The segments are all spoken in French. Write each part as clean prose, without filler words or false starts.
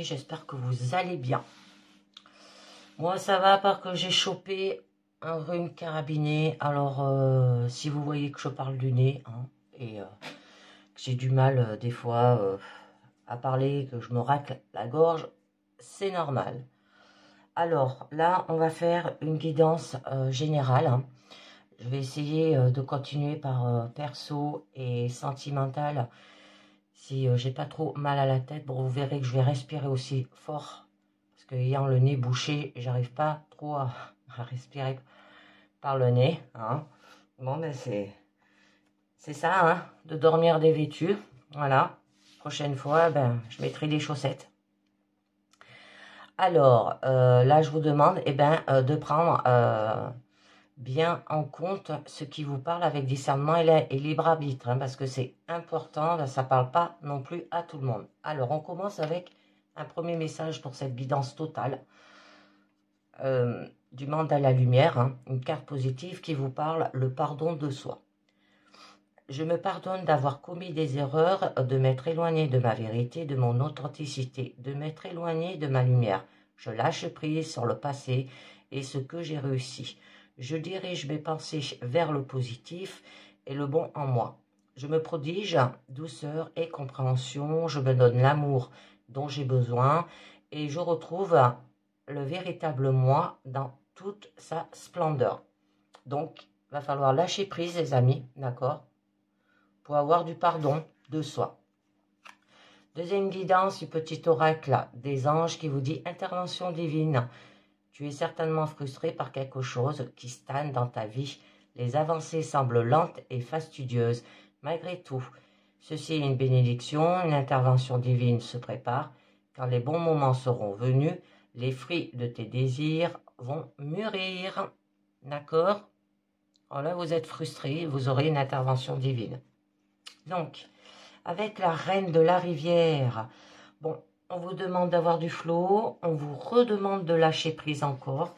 j'espère que vous allez bien. Moi ça va, à part que j'ai chopé un rhume carabiné. Alors si vous voyez que je parle du nez, hein, et que j'ai du mal des fois à parler, que je me racle la gorge, c'est normal. Alors là on va faire une guidance générale, hein. Je vais essayer de continuer par perso et sentimental. Si j'ai pas trop mal à la tête, bon, vous verrez que je vais respirer aussi fort. Parce que ayant le nez bouché, j'arrive pas trop à respirer par le nez. Hein. Bon, ben c'est ça, hein, de dormir dévêtu. Voilà. Prochaine fois, ben, je mettrai des chaussettes. Alors, là, je vous demande de prendre bien en compte ce qui vous parle avec discernement et libre arbitre, hein, parce que c'est important, ça ne parle pas non plus à tout le monde. Alors, on commence avec un premier message pour cette guidance totale du monde à la lumière, hein, une carte positive qui vous parle le pardon de soi. Je me pardonne d'avoir commis des erreurs, de m'être éloigné de ma vérité, de mon authenticité, de m'être éloigné de ma lumière. Je lâche prise sur le passé et ce que j'ai réussi. Je dirige mes pensées vers le positif et le bon en moi. Je me prodige douceur et compréhension. Je me donne l'amour dont j'ai besoin et je retrouve le véritable moi dans toute sa splendeur. Donc, il va falloir lâcher prise, les amis, d'accord, pour avoir du pardon de soi. Deuxième guidance du petit oracle des anges qui vous dit « Intervention divine ». Tu es certainement frustré par quelque chose qui stagne dans ta vie. Les avancées semblent lentes et fastidieuses. Malgré tout, ceci est une bénédiction, une intervention divine se prépare. Quand les bons moments seront venus, les fruits de tes désirs vont mûrir. D'accord? Alors là, vous êtes frustré, vous aurez une intervention divine. Donc, avec la reine de la rivière, bon, on vous demande d'avoir du flow, on vous redemande de lâcher prise encore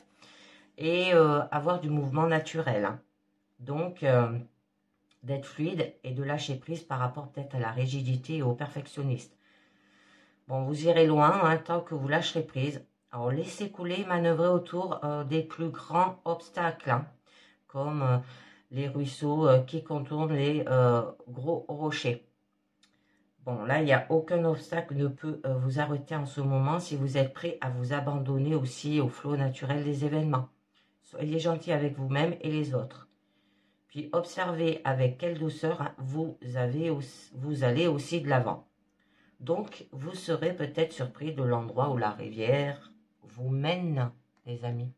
et avoir du mouvement naturel. Hein. Donc, d'être fluide et de lâcher prise par rapport peut-être à la rigidité et au perfectionniste. Bon, vous irez loin hein, tant que vous lâcherez prise. Alors, laissez couler, manœuvrer autour des plus grands obstacles, hein, comme les ruisseaux qui contournent les gros rochers. Bon, là, il n'y a aucun obstacle ne peut vous arrêter en ce moment si vous êtes prêt à vous abandonner aussi au flot naturel des événements. Soyez gentil avec vous-même et les autres. Puis, observez avec quelle douceur hein, vous allez aussi de l'avant. Donc, vous serez peut-être surpris de l'endroit où la rivière vous mène, les amis.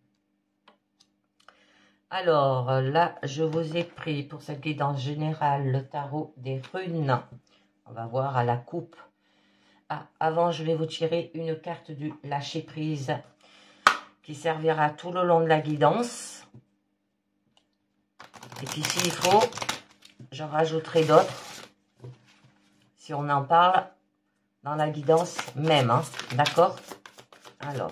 Alors, là, je vous ai pris pour cette guidance générale le tarot des runes. On va voir à la coupe. Ah, avant, je vais vous tirer une carte du lâcher-prise qui servira tout le long de la guidance. Et puis, s'il faut, j'en rajouterai d'autres si on en parle dans la guidance même. Hein, d'accord? Alors,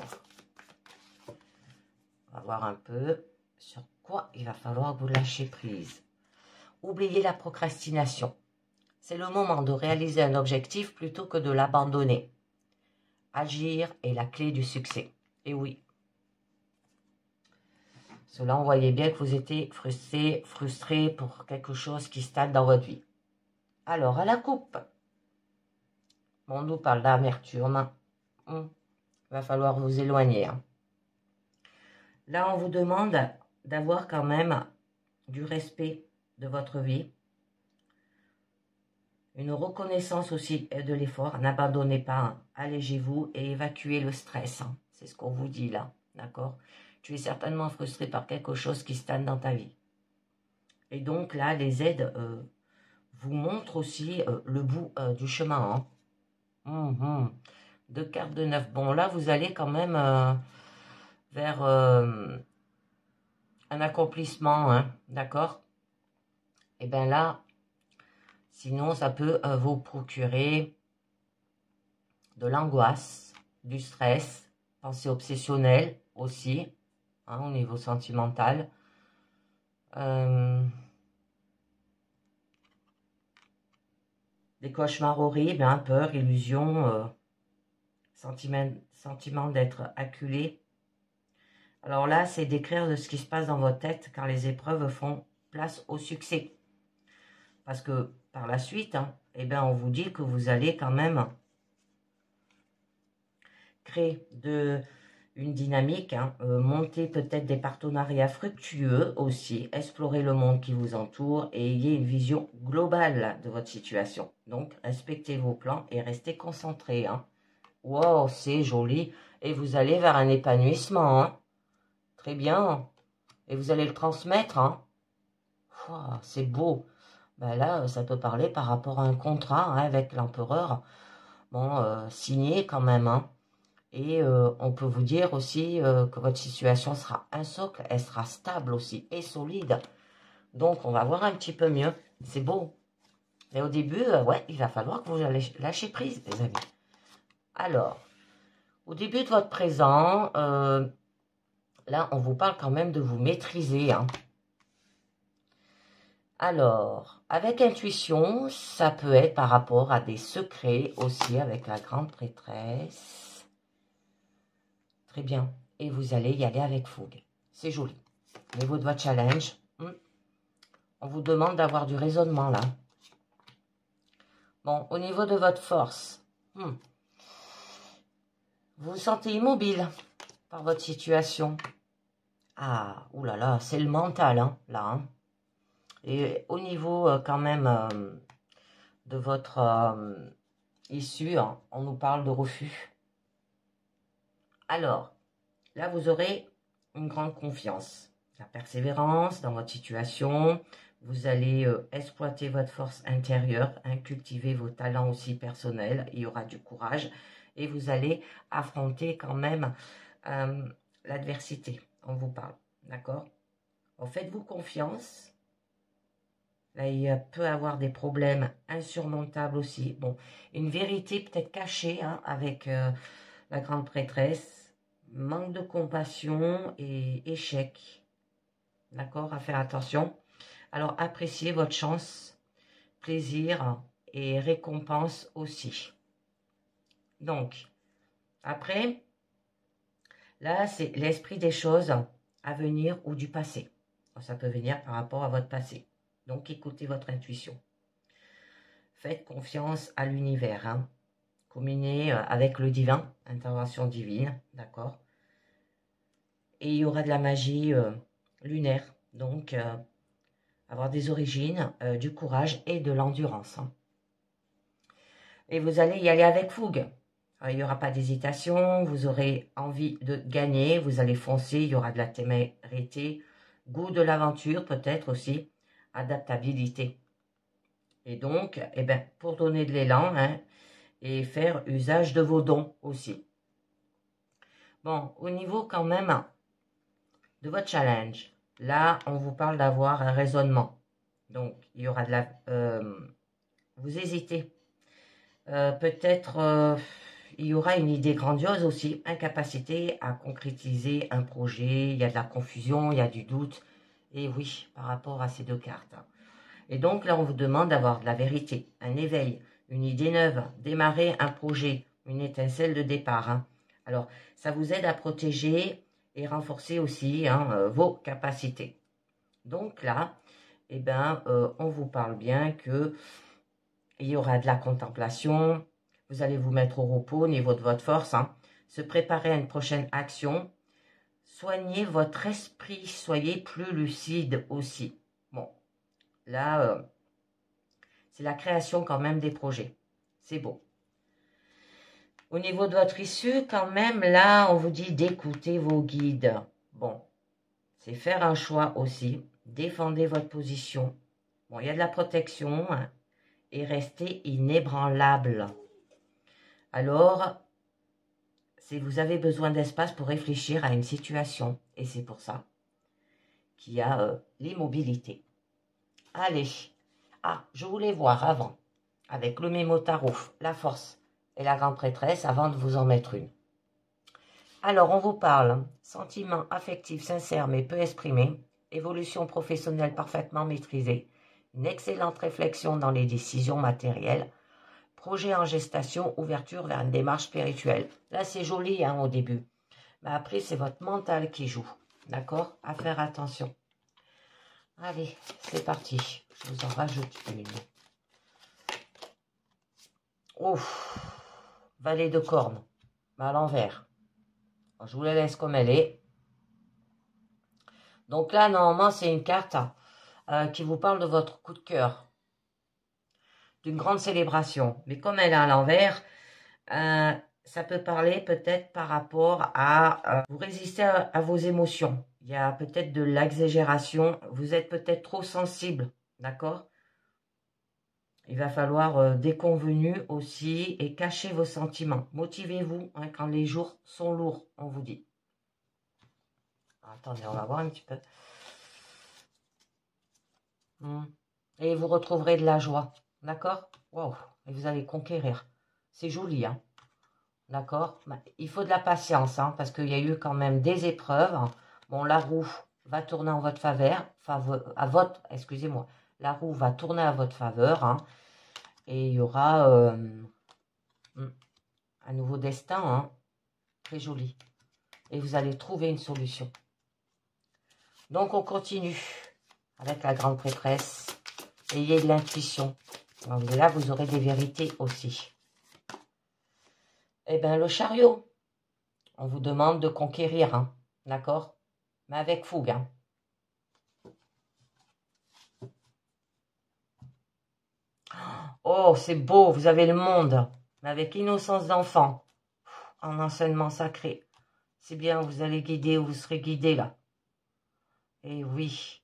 on va voir un peu sur quoi il va falloir vous lâcher prise. Oubliez la procrastination. C'est le moment de réaliser un objectif plutôt que de l'abandonner. Agir est la clé du succès. Et oui. Cela, on voyait bien que vous étiez frustré pour quelque chose qui stagne dans votre vie. Alors, à la coupe. On nous parle d'amertume. Il va falloir vous éloigner. Hein. Là, on vous demande d'avoir quand même du respect de votre vie. Une reconnaissance aussi de l'effort. N'abandonnez pas. Hein. Allégez-vous et évacuez le stress. Hein. C'est ce qu'on vous dit là. D'accord? Tu es certainement frustré par quelque chose qui stagne dans ta vie. Et donc là, les aides vous montrent aussi le bout du chemin. Hein. Deux cartes de 9. Bon, là, vous allez quand même vers un accomplissement. Hein, d'accord? Et bien là, sinon, ça peut vous procurer de l'angoisse, du stress, pensée obsessionnelle aussi, hein, au niveau sentimental. Des cauchemars horribles, hein, peur, illusion, sentiment d'être acculé. Alors là, c'est d'écrire de ce qui se passe dans votre tête car les épreuves font place au succès. Parce que par la suite, hein, eh bien, on vous dit que vous allez quand même créer une dynamique, hein, monter peut-être des partenariats fructueux aussi, explorer le monde qui vous entoure et ayez une vision globale de votre situation. Donc, respectez vos plans et restez concentrés. Hein. Wow, c'est joli. Et vous allez vers un épanouissement. Hein. Très bien. Et vous allez le transmettre. Hein. Wow, c'est beau. Ben là, ça peut parler par rapport à un contrat hein, avec l'empereur. Bon, signé quand même. Hein. Et on peut vous dire aussi que votre situation sera un socle, elle sera stable aussi et solide. Donc, on va voir un petit peu mieux. C'est beau. Mais au début, ouais, il va falloir que vous lâchez prise, les amis. Alors, au début de votre présent, là, on vous parle quand même de vous maîtriser. Hein. Alors, avec intuition, ça peut être par rapport à des secrets aussi avec la grande prêtresse. Très bien. Et vous allez y aller avec fougue. C'est joli. Au niveau de votre challenge, on vous demande d'avoir du raisonnement là. Bon, au niveau de votre force, vous vous sentez immobile par votre situation. Ah, oulala, c'est le mental, hein, là. Hein. Et au niveau quand même de votre issue, hein, on nous parle de refus. Alors, là, vous aurez une grande confiance, la persévérance dans votre situation. Vous allez exploiter votre force intérieure, hein, cultiver vos talents aussi personnels. Il y aura du courage et vous allez affronter quand même l'adversité. On vous parle, d'accord? Faites-vous confiance. Là, il peut avoir des problèmes insurmontables aussi. Bon, une vérité peut-être cachée hein, avec la grande prêtresse. Manque de compassion et échec. D'accord? À faire attention. Alors, appréciez votre chance, plaisir et récompense aussi. Donc, après, là, c'est l'esprit des choses à venir ou du passé. Ça peut venir par rapport à votre passé. Donc, écoutez votre intuition. Faites confiance à l'univers. Hein. Communiez avec le divin, intervention divine, d'accord? Et il y aura de la magie lunaire. Donc, avoir des origines, du courage et de l'endurance. Hein. Et vous allez y aller avec fougue. Alors, il n'y aura pas d'hésitation, vous aurez envie de gagner, vous allez foncer, il y aura de la témérité, goût de l'aventure peut-être aussi, adaptabilité. Et donc, eh ben, pour donner de l'élan hein, et faire usage de vos dons aussi. Bon, au niveau quand même de votre challenge, là, on vous parle d'avoir un raisonnement. Donc, il y aura de la... vous hésitez. Peut-être, il y aura une idée grandiose aussi, incapacité à concrétiser un projet. Il y a de la confusion, il y a du doute. Et oui, par rapport à ces deux cartes. Et donc, là, on vous demande d'avoir de la vérité, un éveil, une idée neuve, démarrer un projet, une étincelle de départ. Hein. Alors, ça vous aide à protéger et renforcer aussi hein, vos capacités. Donc là, eh ben, on vous parle bien que il y aura de la contemplation, vous allez vous mettre au repos au niveau de votre force, hein, se préparer à une prochaine action, soignez votre esprit, soyez plus lucide aussi. Bon, là, c'est la création quand même des projets, c'est beau. Au niveau de votre issue, quand même, là, on vous dit d'écouter vos guides. Bon, c'est faire un choix aussi. Défendez votre position. Bon, il y a de la protection hein, et restez inébranlable. Alors, si vous avez besoin d'espace pour réfléchir à une situation, et c'est pour ça qu'il y a l'immobilité. Allez, je voulais voir avant, avec le mémo tarot, la force et la grande prêtresse, avant de vous en mettre une. Alors, on vous parle, sentiment affectif sincère mais peu exprimé, évolution professionnelle parfaitement maîtrisée, une excellente réflexion dans les décisions matérielles, Projet en gestation, ouverture vers une démarche spirituelle. Là, c'est joli hein, au début. Mais après, c'est votre mental qui joue. D'accord? À faire attention. Allez, c'est parti. Je vous en rajoute une. Ouf. Valet de cornes. À l'envers. Je vous la laisse comme elle est. Donc là, normalement, c'est une carte qui vous parle de votre coup de cœur. D'une grande célébration. Mais comme elle est à l'envers, ça peut parler peut-être par rapport à vous résister à vos émotions. Il y a peut-être de l'exagération. Vous êtes peut-être trop sensible. D'accord? Il va falloir des convenus aussi et cacher vos sentiments. Motivez-vous hein, quand les jours sont lourds, on vous dit. Attendez, on va voir un petit peu. Et vous retrouverez de la joie. D'accord? Wow. Et vous allez conquérir. C'est joli, hein? D'accord? Il faut de la patience, hein, parce qu'il y a eu quand même des épreuves. Bon, la roue va tourner en votre faveur. Excusez-moi. La roue va tourner à votre faveur. Hein, et il y aura un nouveau destin. Hein, très joli. Et vous allez trouver une solution. Donc, on continue avec la grande prêtresse. Ayez de l'intuition. Là, vous aurez des vérités aussi. Eh bien, le chariot. On vous demande de conquérir. Hein, d'accord? Mais avec fougue. Hein. Oh, c'est beau. Vous avez le monde. Mais avec innocence d'enfant. En enseignement sacré. C'est bien, vous allez guider ou vous serez guidé là. Et oui.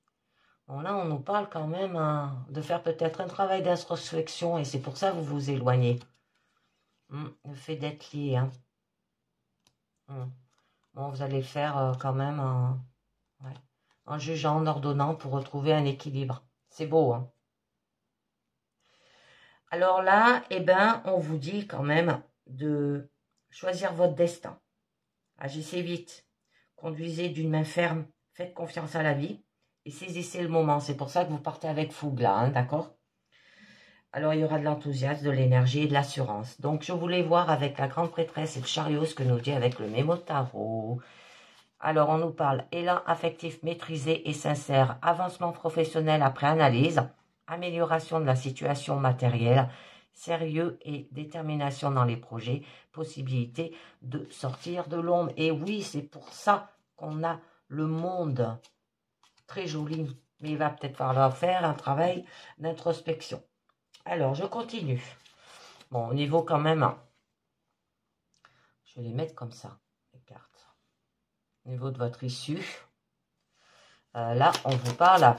Bon, là, on nous parle quand même hein, de faire peut-être un travail d'introspection et c'est pour ça que vous vous éloignez. Le fait d'être lié. Hein. Bon, vous allez le faire quand même en jugeant, en ordonnant pour retrouver un équilibre. C'est beau. Hein. Alors là, eh ben, on vous dit quand même de choisir votre destin. Agissez vite. Conduisez d'une main ferme. Faites confiance à la vie. Et saisissez le moment. C'est pour ça que vous partez avec fougue là, hein, d'accord? Alors, il y aura de l'enthousiasme, de l'énergie et de l'assurance. Donc, je voulais voir avec la grande prêtresse et le chariot ce que nous dit avec le mémo tarot. Alors, on nous parle élan affectif maîtrisé et sincère, avancement professionnel après analyse, amélioration de la situation matérielle, sérieux et détermination dans les projets, possibilité de sortir de l'ombre. Et oui, c'est pour ça qu'on a le monde. Très joli, mais il va peut-être falloir faire un travail d'introspection. Alors, je continue. Bon, au niveau quand même, je vais les mettre comme ça, les cartes. Au niveau de votre issue, là, on vous parle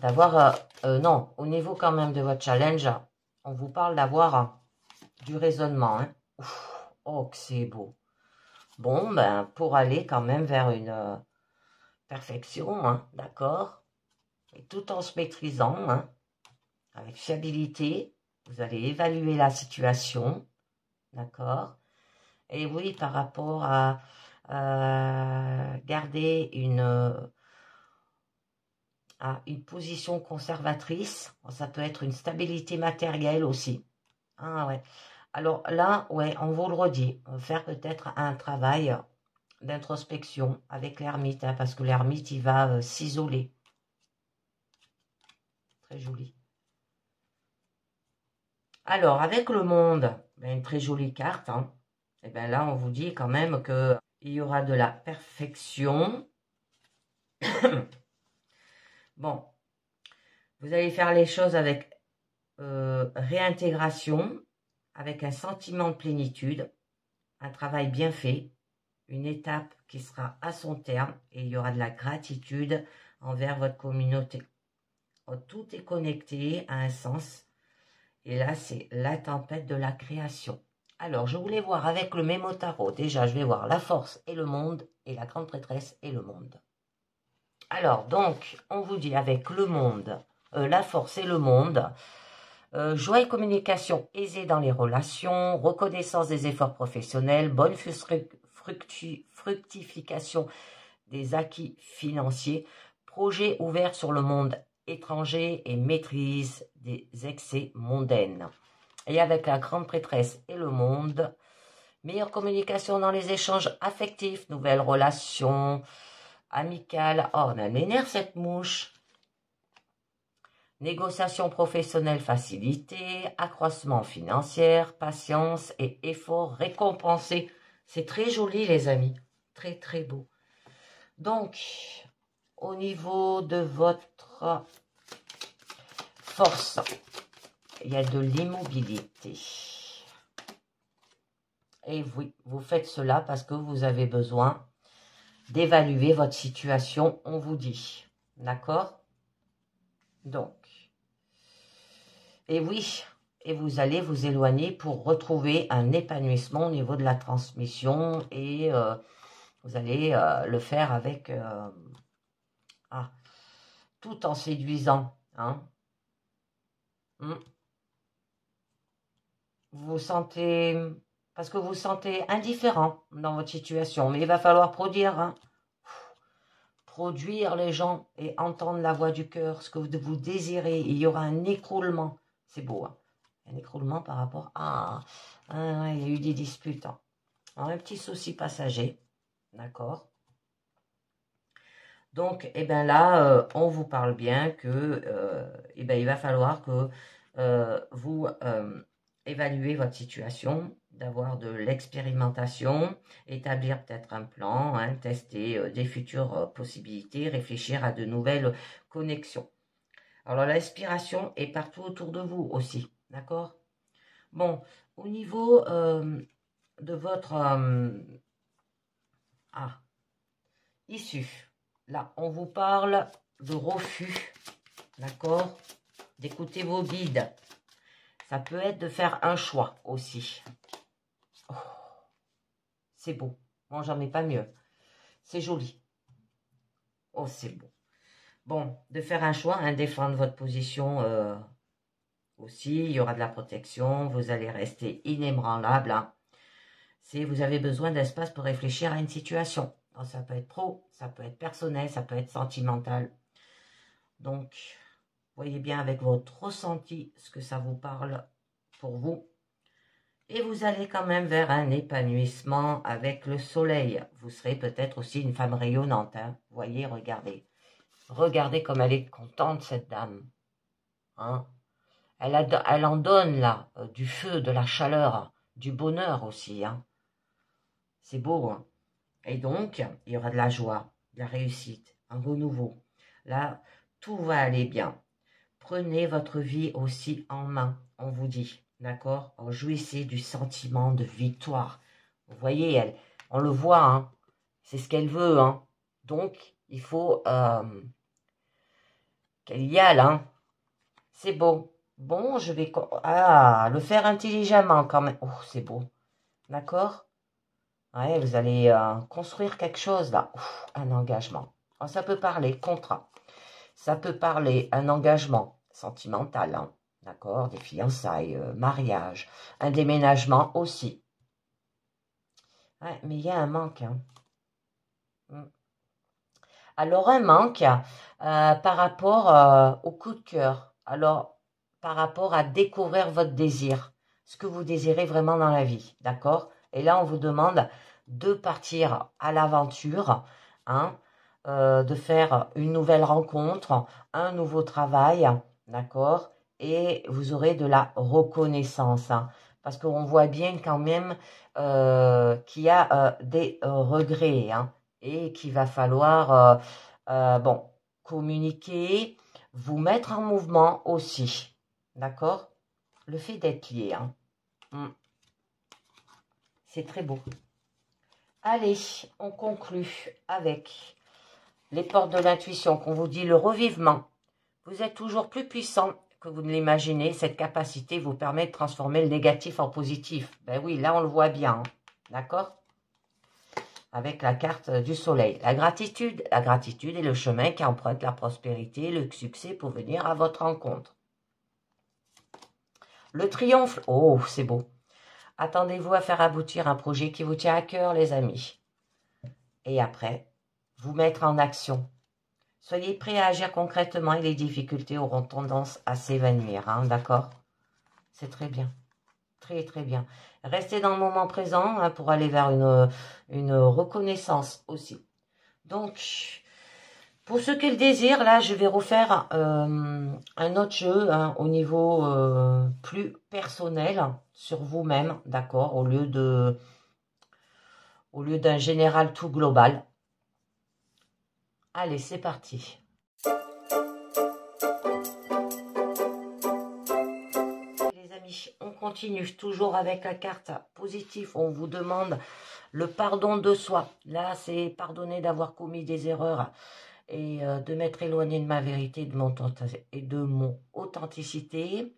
d'avoir, non, au niveau quand même de votre challenge, on vous parle d'avoir du raisonnement. Hein. Ouf, oh, que c'est beau. Bon, ben, pour aller quand même vers une perfection, hein, d'accord? Et tout en se maîtrisant, hein, avec fiabilité, vous allez évaluer la situation, d'accord? Et oui, par rapport à garder une position conservatrice, ça peut être une stabilité matérielle aussi. Ah ouais. Alors là, ouais, on vous le redit, on va faire peut-être un travail d'introspection avec l'ermite, hein, parce que l'ermite, il va s'isoler. Très joli. Alors, avec le monde, ben, une très jolie carte. Hein. Et bien là, on vous dit quand même qu'il y aura de la perfection. Bon, vous allez faire les choses avec réintégration, avec un sentiment de plénitude, un travail bien fait, une étape qui sera à son terme et il y aura de la gratitude envers votre communauté. Tout est connecté à un sens. Et là, c'est la tempête de la création. Alors, je voulais voir avec le mémo tarot. Déjà, je vais voir la force et le monde et la grande prêtresse et le monde. Alors, donc, on vous dit avec le monde, la force et le monde, joie et communication aisée dans les relations, reconnaissance des efforts professionnels, bonne fructification des acquis financiers, projet ouvert sur le monde étrangers et maîtrise des excès mondaines. Et avec la grande prêtresse et le monde, meilleure communication dans les échanges affectifs, nouvelles relations amicales. Oh, on a les nerfs cette mouche. Négociation professionnelle facilitée, accroissement financier, patience et efforts récompensés. C'est très joli les amis, très très beau. Donc, au niveau de votre force, il y a de l'immobilité. Et oui, vous faites cela parce que vous avez besoin d'évaluer votre situation, on vous dit. D'accord? Donc, et oui, et vous allez vous éloigner pour retrouver un épanouissement au niveau de la transmission et vous allez le faire avec tout en séduisant. Hein. Vous sentez, parce que vous vous sentez indifférent dans votre situation, mais il va falloir produire. Hein. Produire les gens et entendre la voix du cœur, ce que vous désirez. Il y aura un écroulement. C'est beau, hein. Un écroulement par rapport à... il y a eu des disputes. Hein. Alors, un petit souci passager. D'accord. Donc, eh ben là, on vous parle bien que eh ben, il va falloir que vous évaluez votre situation, d'avoir de l'expérimentation, établir peut-être un plan, hein, tester des futures possibilités, réfléchir à de nouvelles connexions. Alors, l'inspiration est partout autour de vous aussi, d'accord? Bon, au niveau de votre issue, là, on vous parle de refus, d'accord? D'écouter vos guides. Ça peut être de faire un choix aussi. Oh, c'est beau. Bon, j'en mets pas mieux. C'est joli. Oh, c'est beau. Bon, de faire un choix, hein, défendre votre position aussi. Il y aura de la protection. Vous allez rester inébranlable. Hein. Vous avez besoin d'espace pour réfléchir à une situation. Alors, ça peut être pro, ça peut être personnel, ça peut être sentimental. Donc, voyez bien avec votre ressenti ce que ça vous parle pour vous. Et vous allez quand même vers un épanouissement avec le soleil. Vous serez peut-être aussi une femme rayonnante. Hein. Voyez, regardez. Regardez comme elle est contente, cette dame. Hein. Elle en donne là, du feu, de la chaleur, du bonheur aussi. Hein. C'est beau. Hein. Et donc, il y aura de la joie, de la réussite, un renouveau. Là, tout va aller bien. Prenez votre vie aussi en main, on vous dit. D'accord? Jouissez du sentiment de victoire. Vous voyez, on le voit, hein, c'est ce qu'elle veut. Hein. Donc, il faut qu'elle y aille. Hein. C'est beau. Bon, je vais le faire intelligemment quand même. Oh, c'est beau. D'accord? Ouais, vous allez construire quelque chose là. Ouf, un engagement. Alors, ça peut parler contrat. Ça peut parler un engagement sentimental. Hein. D'accord, des fiançailles, mariage, un déménagement aussi. Ouais, mais il y a un manque. Hein. Alors, un manque par rapport au coup de cœur. Alors, par rapport à découvrir votre désir. Ce que vous désirez vraiment dans la vie. D'accord? Et là, on vous demande de partir à l'aventure. Hein, de faire une nouvelle rencontre, un nouveau travail. D'accord? Et vous aurez de la reconnaissance. Hein, parce qu'on voit bien quand même qu'il y a des regrets. Hein, et qu'il va falloir communiquer, vous mettre en mouvement aussi. D'accord? Le fait d'être lié. Hein. C'est très beau. Allez, on conclut avec les portes de l'intuition qu'on vous dit le revivement. Vous êtes toujours plus puissant que vous ne l'imaginez. Cette capacité vous permet de transformer le négatif en positif. Ben oui, là on le voit bien. Hein. D'accord? Avec la carte du soleil. La gratitude est le chemin qui emprunte la prospérité, le succès pour venir à votre rencontre. Le triomphe, oh, c'est beau. Attendez-vous à faire aboutir un projet qui vous tient à cœur, les amis. Et après, vous mettre en action. Soyez prêts à agir concrètement et les difficultés auront tendance à s'évanouir, hein, d'accord? C'est très bien. Très, très bien. Restez dans le moment présent hein, pour aller vers une reconnaissance aussi. Donc, pour ceux qui le désirent, là, je vais refaire un autre jeu hein, au niveau plus personnel sur vous-même, d'accord, au lieu d'un général tout global. Allez, c'est parti. Les amis, on continue toujours avec la carte positive. On vous demande le pardon de soi. Là, c'est pardonner d'avoir commis des erreurs et de m'être éloigné de ma vérité et de mon authenticité.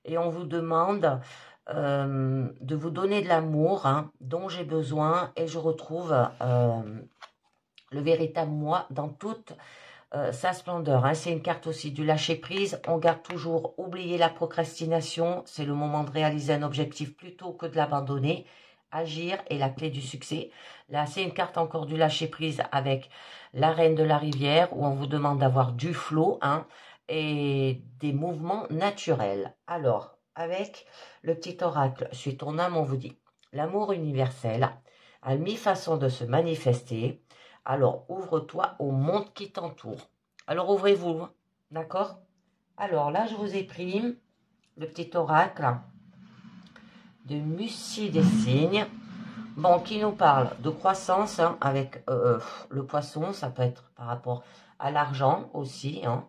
Et on vous demande de vous donner de l'amour hein, dont j'ai besoin et je retrouve le véritable moi dans toute sa splendeur. Hein. C'est une carte aussi du lâcher prise. On garde toujours oublier la procrastination. C'est le moment de réaliser un objectif plutôt que de l'abandonner. Agir est la clé du succès. Là, c'est une carte encore du lâcher prise avec la reine de la rivière où on vous demande d'avoir du flow hein, et des mouvements naturels. Alors, avec le petit oracle, suis ton âme, on vous dit l'amour universel a 1000 façons de se manifester. Alors, ouvre-toi au monde qui t'entoure. Alors, ouvrez-vous, d'accord? Alors, là, je vous ai pris le petit oracle de Mussy des Cygnes. Bon, qui nous parle de croissance hein, avec le poisson. Ça peut être par rapport à l'argent aussi. Hein.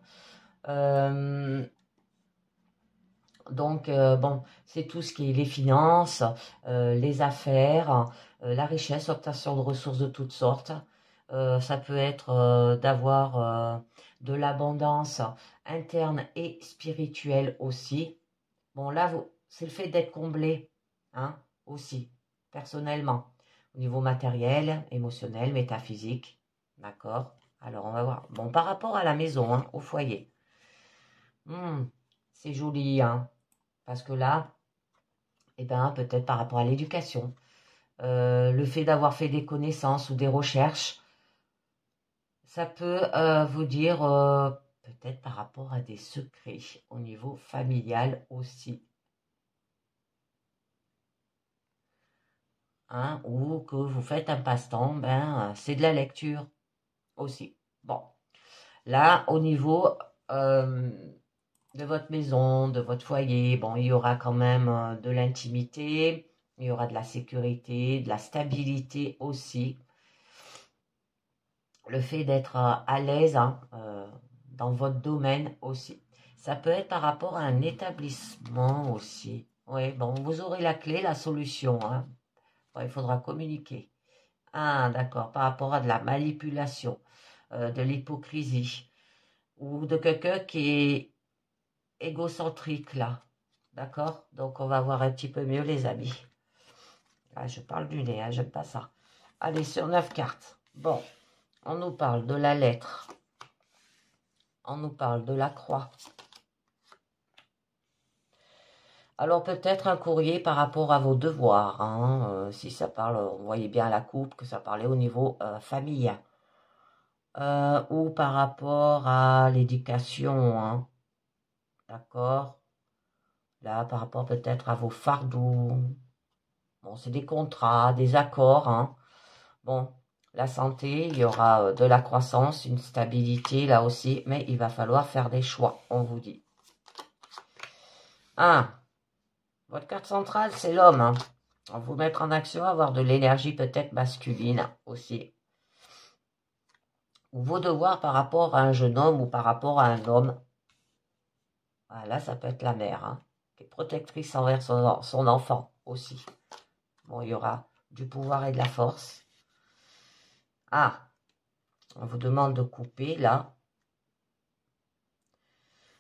Donc, bon, c'est tout ce qui est les finances, les affaires, la richesse, obtention de ressources de toutes sortes. Ça peut être d'avoir de l'abondance interne et spirituelle aussi. Bon, là, c'est le fait d'être comblé, hein, aussi, personnellement, au niveau matériel, émotionnel, métaphysique. D'accord? Alors, on va voir. Bon, par rapport à la maison, hein, au foyer. C'est joli, hein, parce que là, eh ben, peut-être par rapport à l'éducation, le fait d'avoir fait des connaissances ou des recherches, ça peut vous dire peut-être par rapport à des secrets au niveau familial aussi. Hein, ou que vous faites un passe-temps, ben, c'est de la lecture aussi. Bon, là, au niveau de votre maison, de votre foyer, bon, il y aura quand même de l'intimité, il y aura de la sécurité, de la stabilité aussi. Le fait d'être à l'aise hein, dans votre domaine aussi. Ça peut être par rapport à un établissement aussi. Oui, bon, vous aurez la clé, la solution. Hein. Bon, il faudra communiquer. Ah, d'accord, par rapport à de la manipulation, de l'hypocrisie, ou de quelqu'un qui est égocentrique là. D'accord? Donc, on va voir un petit peu mieux les amis. Ah, je parle du nez, hein, j'aime pas ça. Allez, sur 9 cartes. Bon, on nous parle de la lettre. On nous parle de la croix. Alors peut-être un courrier par rapport à vos devoirs. Hein, si ça parle, vous voyez bien à la coupe que ça parlait au niveau famille. Ou par rapport à l'éducation. Hein, d'accord? Là, par rapport peut-être à vos fardeaux. Bon, c'est des contrats, des accords. Hein. Bon, la santé, il y aura de la croissance, une stabilité là aussi. Mais il va falloir faire des choix, on vous dit. Ah, votre carte centrale, c'est l'homme. Hein. Vous mettre en action, avoir de l'énergie peut-être masculine aussi. Ou vos devoirs par rapport à un jeune homme ou par rapport à un homme. Ah, là, ça peut être la mère, hein, qui est protectrice envers son enfant aussi. Bon, il y aura du pouvoir et de la force. Ah, on vous demande de couper, là.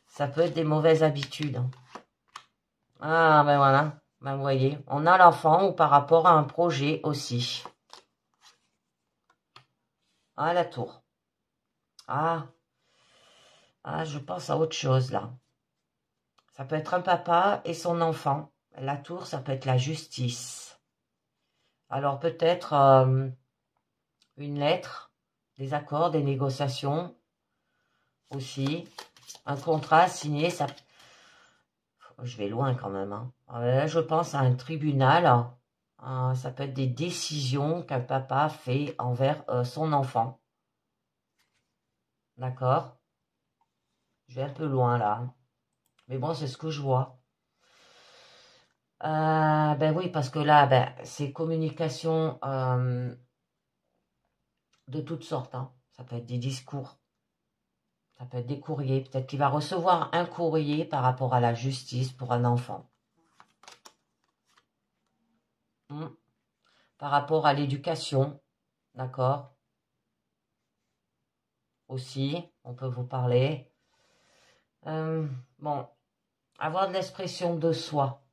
Ça peut être des mauvaises habitudes. Hein. Ah, ben voilà. Ben, vous voyez, on a l'enfant ou par rapport à un projet aussi. Ah, la tour. Ah, je pense à autre chose, là. Ça peut être un papa et son enfant. La tour, ça peut être la justice. Alors, peut-être une lettre, des accords, des négociations aussi. Un contrat signé, ça... Je vais loin quand même. Hein. Là, je pense à un tribunal. Ça peut être des décisions qu'un papa fait envers son enfant. D'accord? Je vais un peu loin là. Mais bon, c'est ce que je vois. Ben oui, parce que là, ben, c'est communication de toutes sortes. Hein. Ça peut être des discours. Ça peut être des courriers. Peut-être qu'il va recevoir un courrier par rapport à la justice pour un enfant. Par rapport à l'éducation. D'accord? Aussi, on peut vous parler. Bon, avoir de l'expression de soi.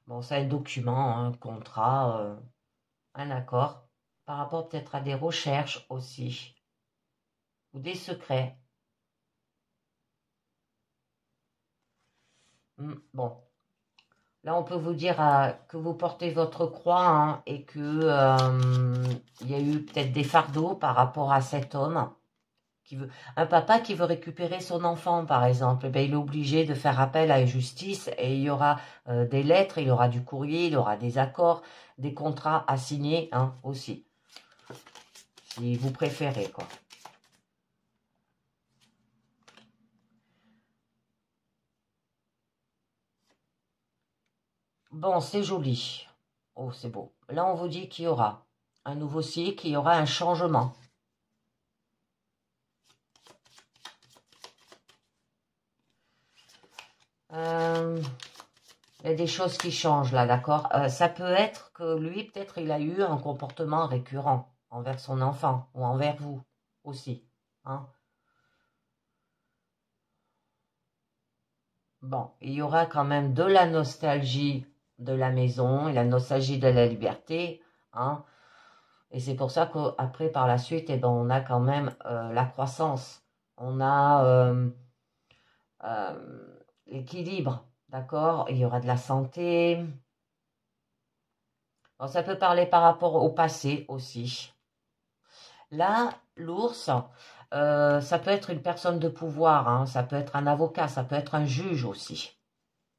Bon, c'est un document, un contrat, un accord. Par rapport peut-être à des recherches aussi. Ou des secrets. Bon, là on peut vous dire que vous portez votre croix hein, et que il y a eu peut-être des fardeaux par rapport à cet homme. Un papa qui veut récupérer son enfant, par exemple, ben, il est obligé de faire appel à la justice et il y aura des lettres, il y aura du courrier, il y aura des accords, des contrats à signer hein, aussi, si vous préférez, quoi. Bon, c'est joli. Oh, c'est beau. Là, on vous dit qu'il y aura un nouveau cycle, qu'il y aura un changement. Il y a des choses qui changent là, d'accord? Ça peut être que lui, peut-être, il a eu un comportement récurrent envers son enfant ou envers vous aussi. Hein? Bon, il y aura quand même de la nostalgie de la maison et la nostalgie de la liberté. Hein? Et c'est pour ça qu'après, par la suite, eh ben, on a quand même la croissance. On a l'équilibre, d'accord? Il y aura de la santé. Bon, ça peut parler par rapport au passé aussi. Là, l'ours, ça peut être une personne de pouvoir, hein, ça peut être un avocat, ça peut être un juge aussi.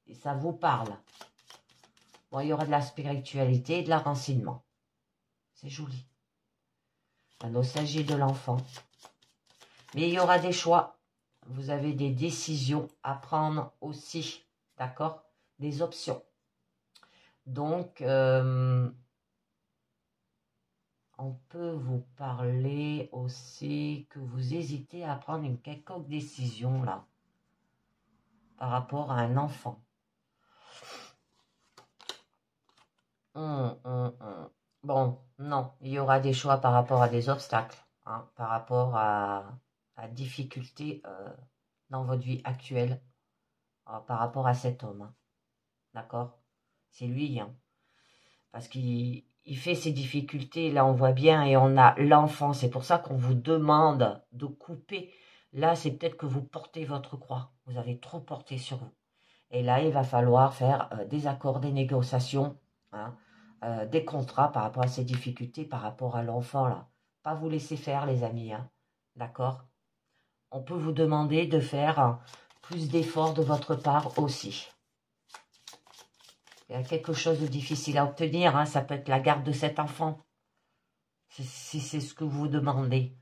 Et ça vous parle. Bon, il y aura de la spiritualité et de la renseignement. C'est joli. La nostalgie de l'enfant. Mais il y aura des choix. Vous avez des décisions à prendre aussi. D'accord? Des options. Donc, on peut vous parler aussi que vous hésitez à prendre une quelconque décision là. Par rapport à un enfant. Bon, non, il y aura des choix par rapport à des obstacles, hein, par rapport à difficultés dans votre vie actuelle, par rapport à cet homme. Hein, d'accord? C'est lui, hein, parce qu'il fait ses difficultés, là on voit bien, et on a l'enfant, c'est pour ça qu'on vous demande de couper. Là, c'est peut-être que vous portez votre croix, vous avez trop porté sur vous. Et là, il va falloir faire des accords, des négociations, hein, des contrats par rapport à ces difficultés, par rapport à l'enfant, là. Pas vous laisser faire, les amis, hein, d'accord? On peut vous demander de faire plus d'efforts de votre part aussi. Il y a quelque chose de difficile à obtenir, hein, ça peut être la garde de cet enfant, si c'est ce que vous demandez.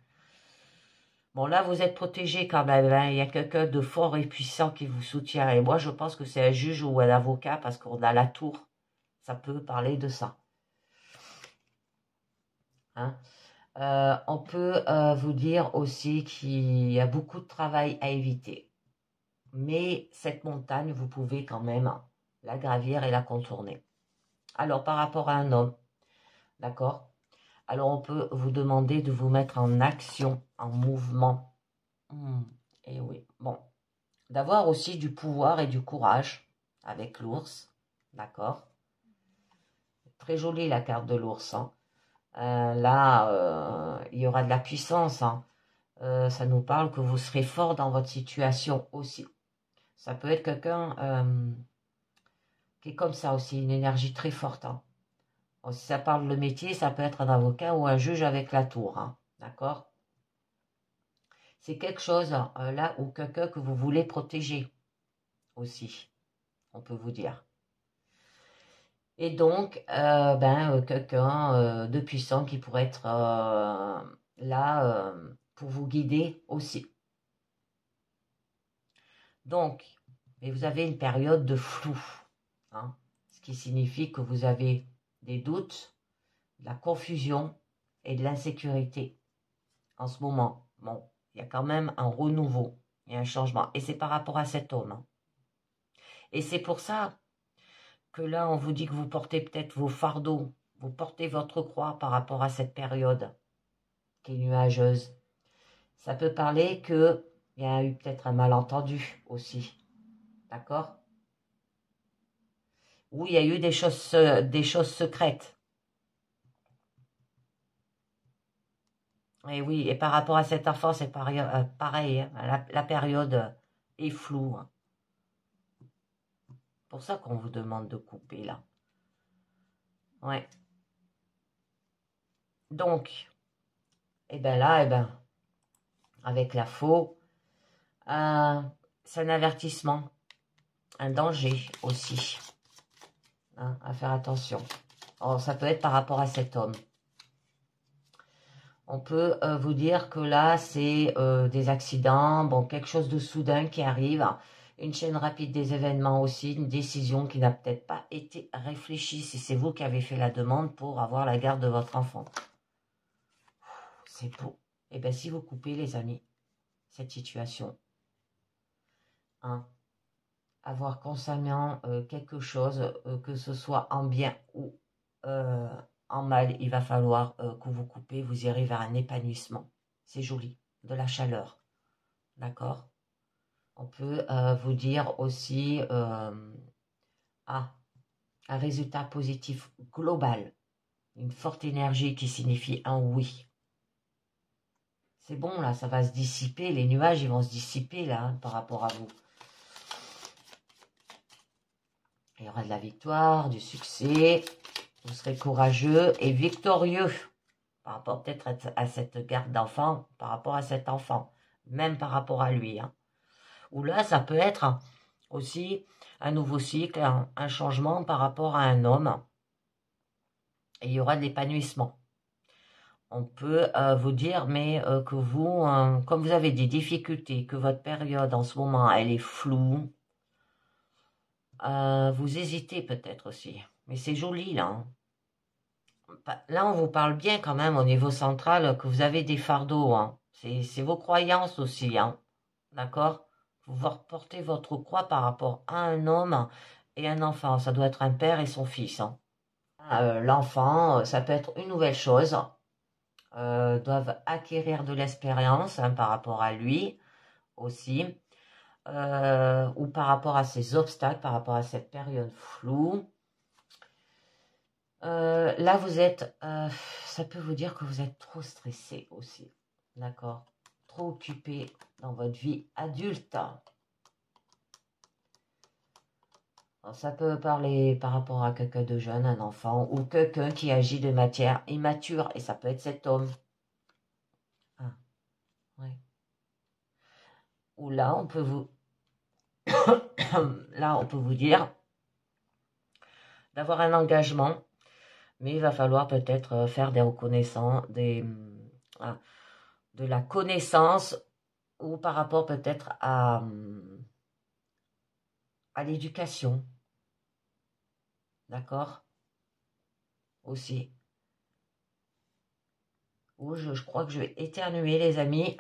Bon, là, vous êtes protégé quand même. Hein. Il y a quelqu'un de fort et puissant qui vous soutient. Et moi, je pense que c'est un juge ou un avocat parce qu'on a la tour. Ça peut parler de ça. Hein. On peut vous dire aussi qu'il y a beaucoup de travail à éviter. Mais cette montagne, vous pouvez quand même la gravir et la contourner. Alors, par rapport à un homme, d'accord? Alors, on peut vous demander de vous mettre en action, en mouvement. Et oui, bon. D'avoir aussi du pouvoir et du courage avec l'ours, d'accord? Très jolie la carte de l'ours, hein. Là, il y aura de la puissance, hein. Ça nous parle que vous serez fort dans votre situation aussi. Ça peut être quelqu'un qui est comme ça aussi, une énergie très forte. Hein. Bon, si ça parle de métier, ça peut être un avocat ou un juge avec la tour, hein. D'accord? C'est quelque chose là ou quelqu'un que vous voulez protéger aussi, on peut vous dire. Et donc, quelqu'un de puissant qui pourrait être là pour vous guider aussi. Donc, mais vous avez une période de flou, hein, ce qui signifie que vous avez des doutes, de la confusion et de l'insécurité en ce moment. Bon, il y a quand même un renouveau et un changement. Et c'est par rapport à cet homme. Hein. Et c'est pour ça que là, on vous dit que vous portez peut-être vos fardeaux, vous portez votre croix par rapport à cette période qui est nuageuse. Ça peut parler qu'il y a eu peut-être un malentendu aussi. D'accord? Ou il y a eu des choses secrètes. Et oui, et par rapport à cet enfant, c'est pareil. Hein, la période est floue. Hein. C'est pour ça qu'on vous demande de couper là. Ouais. Donc, et bien là, avec la faux, c'est un avertissement, un danger aussi. Hein, à faire attention. Alors, ça peut être par rapport à cet homme. On peut vous dire que là, c'est des accidents, bon, quelque chose de soudain qui arrive, une chaîne rapide des événements aussi, une décision qui n'a peut-être pas été réfléchie si c'est vous qui avez fait la demande pour avoir la garde de votre enfant. C'est beau. Et bien, si vous coupez, les amis, cette situation, hein, avoir consciemment quelque chose, que ce soit en bien ou en mal, il va falloir que vous coupez, vous irez vers un épanouissement. C'est joli, de la chaleur. D'accord? On peut vous dire aussi un résultat positif global, une forte énergie qui signifie un oui. C'est bon, là, ça va se dissiper, les nuages, ils vont se dissiper, là, hein, par rapport à vous. Il y aura de la victoire, du succès, vous serez courageux et victorieux par rapport peut-être à cette garde d'enfant, par rapport à cet enfant, même par rapport à lui. Hein. Ou là, ça peut être aussi un nouveau cycle, un changement par rapport à un homme. Et il y aura de l'épanouissement. On peut vous dire, mais que vous, comme vous avez des difficultés, que votre période en ce moment, elle est floue, vous hésitez peut-être aussi. Mais c'est joli, là. Hein. Là, on vous parle bien quand même au niveau central que vous avez des fardeaux. Hein. C'est vos croyances aussi. Hein. D'accord? Vous portez votre croix par rapport à un homme et un enfant. Ça doit être un père et son fils. Hein. L'enfant, ça peut être une nouvelle chose. Doivent acquérir de l'expérience hein, par rapport à lui aussi. Ou par rapport à ces obstacles, par rapport à cette période floue. Là, vous êtes, ça peut vous dire que vous êtes trop stressé aussi, d'accord? Trop occupé dans votre vie adulte. Alors, ça peut parler par rapport à quelqu'un de jeune, un enfant, ou quelqu'un qui agit de matière immature, et ça peut être cet homme. Ah, ouais. Ou là, on peut vous, là, on peut vous dire d'avoir un engagement. Mais il va falloir peut-être faire des reconnaissances, de la connaissance ou par rapport peut-être à l'éducation. D'accord? Aussi. Ou je crois que je vais éternuer, les amis.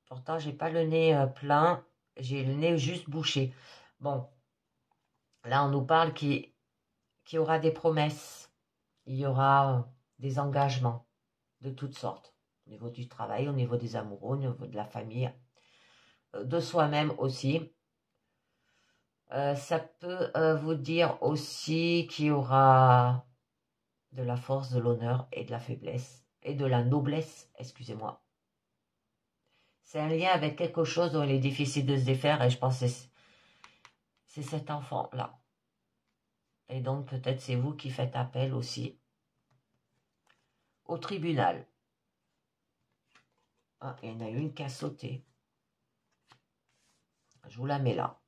Pourtant, j'ai pas le nez plein. J'ai le nez juste bouché. Bon. Là, on nous parle qu'il y aura des promesses. Il y aura des engagements de toutes sortes. Au niveau du travail, au niveau des amoureux, au niveau de la famille, de soi-même aussi. Ça peut vous dire aussi qu'il y aura de la force, de l'honneur et de la faiblesse et de la noblesse, excusez-moi. C'est un lien avec quelque chose dont il est difficile de se défaire et je pense que c'est cet enfant-là. Et donc peut-être c'est vous qui faites appel aussi au tribunal. Ah, il y en a une qui a sauté. Je vous la mets là.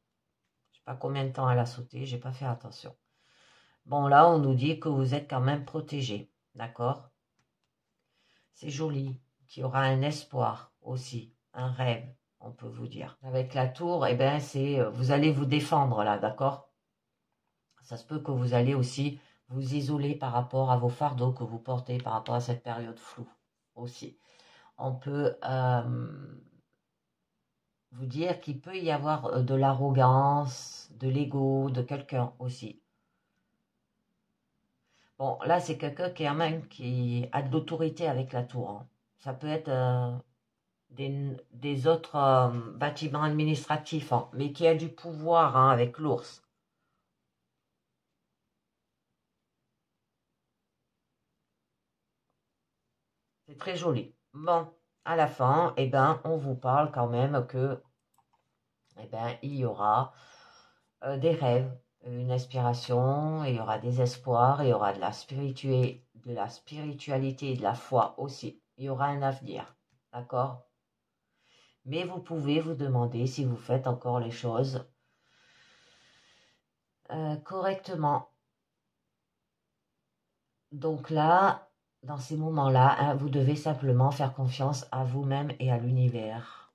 Je ne sais pas combien de temps elle a sauté, j'ai pas fait attention. Bon, là, on nous dit que vous êtes quand même protégé. D'accord? C'est joli. Qu'il y aura un espoir aussi, un rêve, on peut vous dire. Avec la tour, eh ben, c'est vous allez vous défendre là, d'accord? Ça se peut que vous allez aussi vous isoler par rapport à vos fardeaux que vous portez, par rapport à cette période floue aussi. On peut vous dire qu'il peut y avoir de l'arrogance, de l'ego de quelqu'un aussi. Bon, là, c'est quelqu'un qui, qui a de l'autorité avec la tour. Hein. Ça peut être des autres bâtiments administratifs, hein, mais qui a du pouvoir hein, avec l'ours. C'est très joli. Bon, à la fin, eh ben, on vous parle quand même que eh ben, il y aura des rêves, une inspiration, il y aura des espoirs, il y aura de la spiritualité et de la foi aussi. Il y aura un avenir, d'accord? Mais vous pouvez vous demander si vous faites encore les choses correctement. Donc là, dans ces moments-là, hein, vous devez simplement faire confiance à vous-même et à l'univers.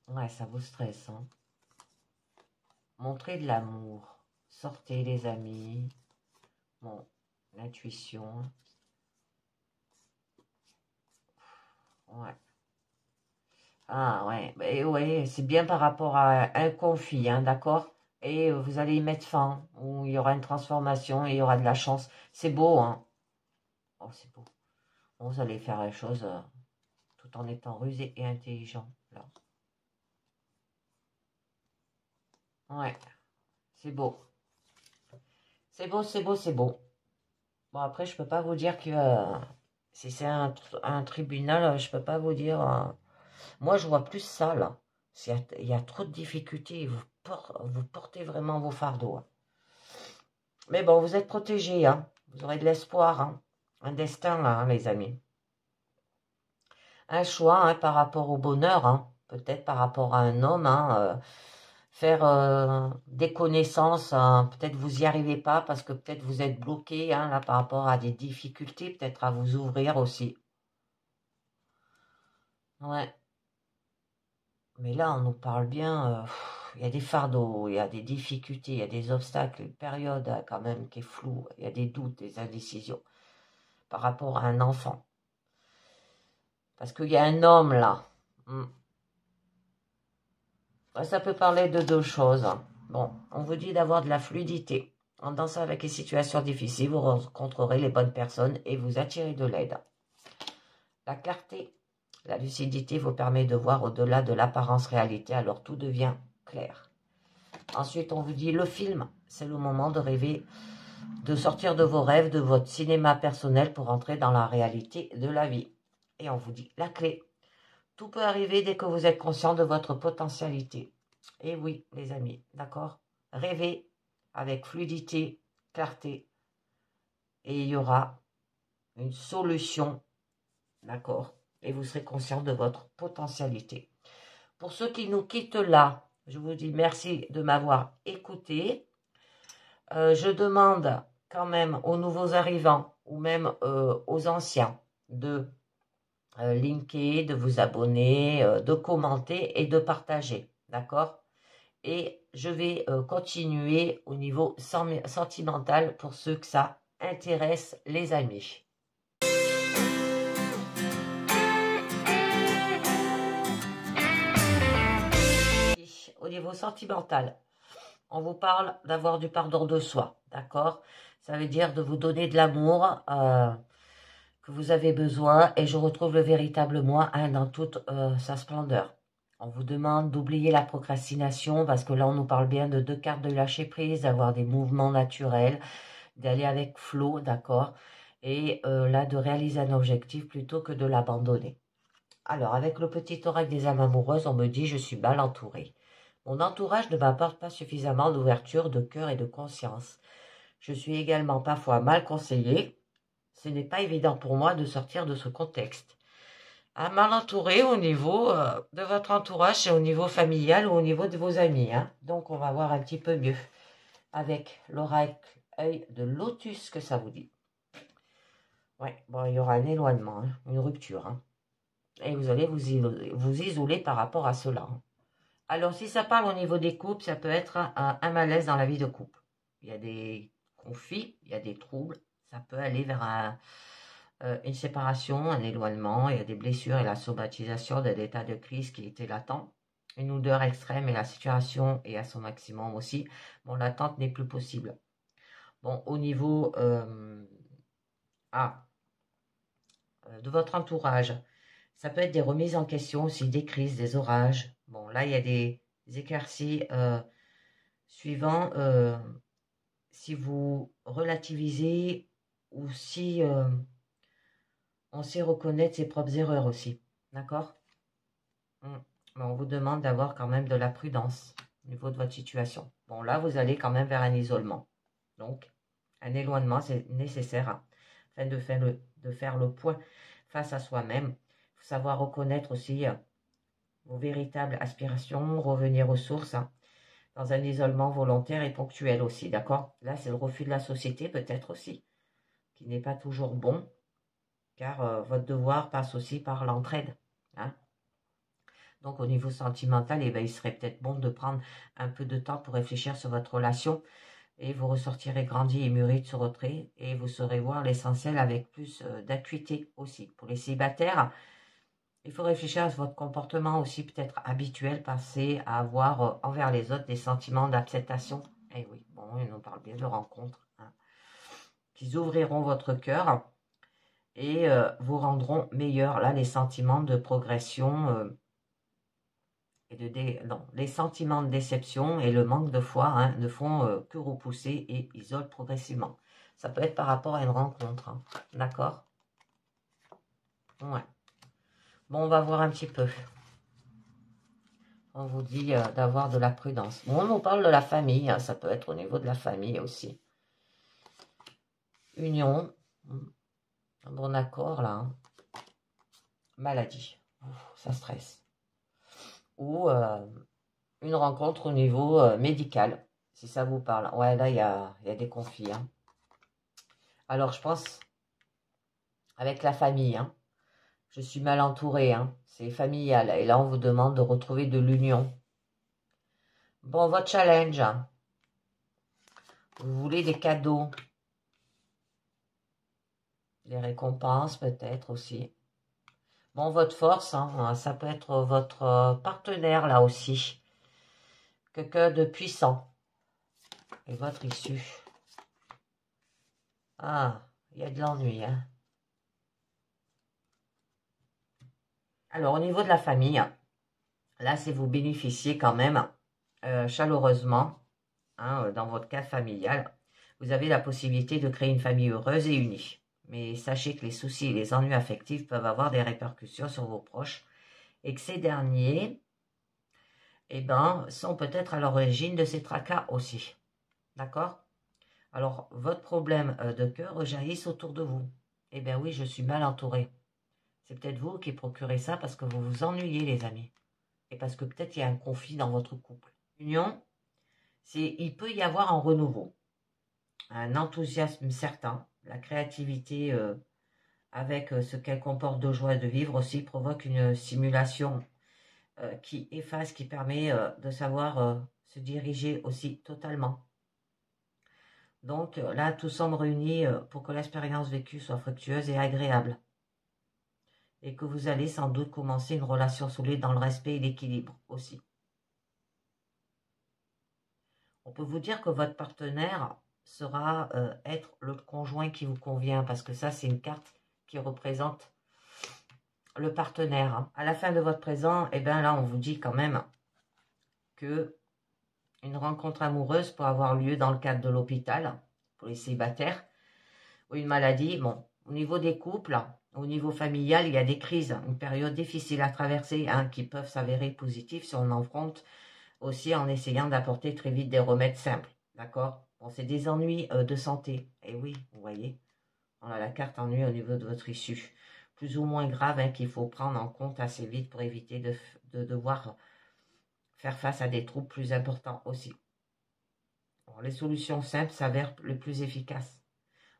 Ouais, ça vous stresse. Hein. Montrez de l'amour. Sortez les amis. Bon, l'intuition. Ouais. Ah ouais, et ouais, c'est bien par rapport à un conflit, hein, d'accord? Et vous allez y mettre fin, où il y aura une transformation et il y aura de la chance. C'est beau, hein? Oh, c'est beau. Bon, vous allez faire les choses tout en étant rusé et intelligent, là. Ouais, c'est beau. C'est beau, c'est beau, c'est beau. Bon, après, je peux pas vous dire que si c'est un tribunal, je peux pas vous dire. Moi, je vois plus ça, là. Il y a trop de difficultés. Vous portez vraiment vos fardeaux. Hein. Mais bon, vous êtes protégés. Hein. Vous aurez de l'espoir. Hein. Un destin, là, hein, les amis. Un choix hein, par rapport au bonheur. Hein. Peut-être par rapport à un homme. Hein, faire des connaissances. Hein. Peut-être vous n'y arrivez pas parce que peut-être vous êtes bloqué hein, là, par rapport à des difficultés. Peut-être à vous ouvrir aussi. Ouais. Mais là, on nous parle bien, il y a des fardeaux, il y a des difficultés, il y a des obstacles, une période quand même qui est floue, il y a des doutes, des indécisions par rapport à un enfant. Parce qu'il y a un homme là. Ça peut parler de deux choses. Bon, on vous dit d'avoir de la fluidité. En dansant avec les situations difficiles, vous rencontrerez les bonnes personnes et vous attirez de l'aide. La clarté, la lucidité vous permet de voir au-delà de l'apparence réalité, alors tout devient clair. Ensuite, on vous dit le film, c'est le moment de rêver, de sortir de vos rêves, de votre cinéma personnel pour entrer dans la réalité de la vie. Et on vous dit la clé. Tout peut arriver dès que vous êtes conscient de votre potentialité. Et oui, les amis, d'accord? Rêvez avec fluidité, clarté, et il y aura une solution, d'accord? Et vous serez conscient de votre potentialité. Pour ceux qui nous quittent là, je vous dis merci de m'avoir écouté. Je demande quand même aux nouveaux arrivants ou même aux anciens de linker, de vous abonner, de commenter et de partager. D'accord? Et je vais continuer au niveau sentimental pour ceux que ça intéresse, les amis. Au niveau sentimental, on vous parle d'avoir du pardon de soi, d'accord? Ça veut dire de vous donner de l'amour que vous avez besoin et je retrouve le véritable moi hein, dans toute sa splendeur. On vous demande d'oublier la procrastination parce que là, on nous parle bien de 2 cartes de lâcher prise, d'avoir des mouvements naturels, d'aller avec flow, d'accord? Et là, de réaliser un objectif plutôt que de l'abandonner. Alors, avec le petit oracle des âmes amoureuses, on me dit « je suis mal entourée ». Mon entourage ne m'apporte pas suffisamment d'ouverture de cœur et de conscience. Je suis également parfois mal conseillée. ce n'est pas évident pour moi de sortir de ce contexte. Mal entouré au niveau de votre entourage et au niveau familial ou au niveau de vos amis. Hein. Donc, on va voir un petit peu mieux avec l'oracle œil de lotus que ça vous dit. Ouais, bon, il y aura un éloignement, hein, une rupture. Hein. Et vous allez vous isoler par rapport à cela. Hein. Alors, si ça parle au niveau des couples, ça peut être un malaise dans la vie de couple. Il y a des conflits, il y a des troubles. Ça peut aller vers une séparation, un éloignement. Il y a des blessures et la somatisation de l'état de crise qui était latent. Une odeur extrême et la situation est à son maximum aussi. Bon, l'attente n'est plus possible. Bon, au niveau de votre entourage, ça peut être des remises en question aussi, des crises, des orages. Bon, là, il y a des éclaircies suivant si vous relativisez ou si on sait reconnaître ses propres erreurs aussi. D'accord? On vous demande d'avoir quand même de la prudence au niveau de votre situation. Bon, là, vous allez quand même vers un isolement. Donc, un éloignement, c'est nécessaire afin de faire le point face à soi-même. Il faut savoir reconnaître aussi vos véritables aspirations, revenir aux sources, dans un isolement volontaire et ponctuel aussi, d'accord? Là, c'est le refus de la société peut-être aussi, qui n'est pas toujours bon, car votre devoir passe aussi par l'entraide. Hein? Donc, au niveau sentimental, eh bien, il serait peut-être bon de prendre un peu de temps pour réfléchir sur votre relation et vous ressortirez grandi et mûri de ce retrait et vous saurez voir l'essentiel avec plus d'acuité aussi. Pour les célibataires, il faut réfléchir à votre comportement aussi peut-être habituel, passer à avoir envers les autres des sentiments d'acceptation. Eh oui, bon, on nous parle bien de rencontres, hein, qui ouvriront votre cœur et vous rendront meilleur. Là, les sentiments de progression les sentiments de déception et le manque de foi hein, ne font que repousser et isolent progressivement. Ça peut être par rapport à une rencontre, hein, d'accord? Ouais. Bon, on va voir un petit peu. On vous dit d'avoir de la prudence. Bon, on nous parle de la famille, hein, ça peut être au niveau de la famille aussi. Union, un bon accord là. Hein. Maladie, ça stresse. Ou une rencontre au niveau médical, si ça vous parle. Ouais, là, il y a des conflits. Hein. Alors, je pense, avec la famille, hein, je suis mal entourée, hein, c'est familial. Et là, on vous demande de retrouver de l'union. Bon, votre challenge, hein. Vous voulez des cadeaux, des récompenses peut-être aussi. Bon, votre force, hein, ça peut être votre partenaire là aussi. Quelqu'un de puissant. Et votre issue. Ah, il y a de l'ennui, hein. Alors, au niveau de la famille, là, c'est vous bénéficiez quand même chaleureusement, hein, dans votre cas familial. Vous avez la possibilité de créer une famille heureuse et unie. Mais sachez que les soucis et les ennuis affectifs peuvent avoir des répercussions sur vos proches et que ces derniers sont peut-être à l'origine de ces tracas aussi. D'accord? Alors, votre problème de cœur rejaillisse autour de vous. Eh bien oui, je suis mal entourée. C'est peut-être vous qui procurez ça parce que vous vous ennuyez, les amis. Et parce que peut-être il y a un conflit dans votre couple. Union, il peut y avoir un renouveau, un enthousiasme certain, la créativité avec ce qu'elle comporte de joie de vivre aussi provoque une simulation qui efface, qui permet de savoir se diriger aussi totalement. Donc là, tout semble réuni pour que l'expérience vécue soit fructueuse et agréable. Et que vous allez sans doute commencer une relation solide dans le respect et l'équilibre aussi. On peut vous dire que votre partenaire sera être le conjoint qui vous convient, parce que ça, c'est une carte qui représente le partenaire. Hein. À la fin de votre présent, eh bien là, on vous dit quand même que une rencontre amoureuse peut avoir lieu dans le cadre de l'hôpital, pour les célibataires, ou une maladie. Bon, au niveau des couples, au niveau familial, il y a des crises, une période difficile à traverser, hein, qui peuvent s'avérer positives si on affronte aussi en essayant d'apporter très vite des remèdes simples. D'accord? Bon, c'est des ennuis de santé. Et oui, vous voyez, On a la carte ennui au niveau de votre issue. Plus ou moins grave, hein, qu'il faut prendre en compte assez vite pour éviter de devoir faire face à des troubles plus importants aussi. Bon, les solutions simples s'avèrent les plus efficaces.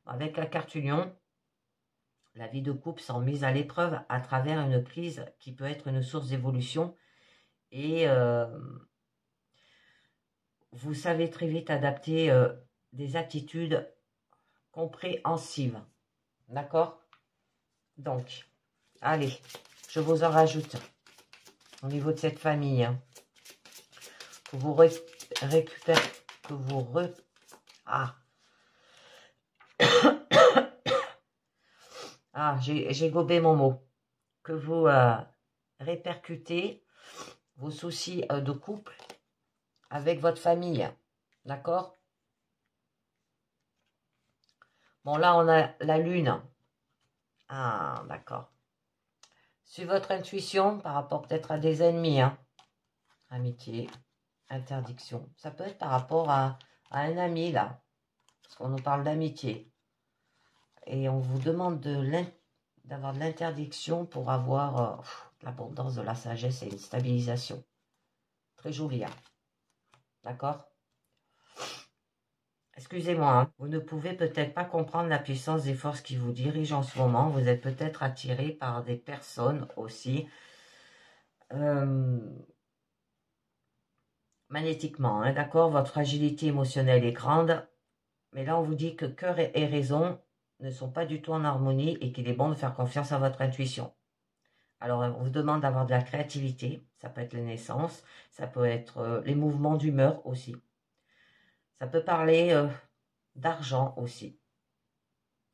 Avec la carte union, la vie de couple sont mise à l'épreuve à travers une crise qui peut être une source d'évolution et vous savez très vite adapter des attitudes compréhensives. D'accord? Donc, allez, je vous en rajoute au niveau de cette famille. Hein, que vous récupérez, que vous j'ai gobé mon mot. Que vous répercutez vos soucis de couple avec votre famille. D'accord? Bon, là, on a la lune. Ah, d'accord. Suivez votre intuition par rapport peut-être à des ennemis. Hein. Amitié, interdiction. Ça peut être par rapport à un ami, là. Parce qu'on nous parle d'amitié. Et on vous demande d'avoir de l'interdiction pour avoir l'abondance de la sagesse et une stabilisation. Très joli, hein. D'accord? Excusez-moi, hein. Vous ne pouvez peut-être pas comprendre la puissance des forces qui vous dirigent en ce moment. Vous êtes peut-être attiré par des personnes aussi. Magnétiquement, hein, d'accord? Votre fragilité émotionnelle est grande. Mais là, on vous dit que cœur et raison ne sont pas du tout en harmonie et qu'il est bon de faire confiance à votre intuition. Alors, on vous demande d'avoir de la créativité. Ça peut être les naissances. Ça peut être les mouvements d'humeur aussi. Ça peut parler d'argent aussi.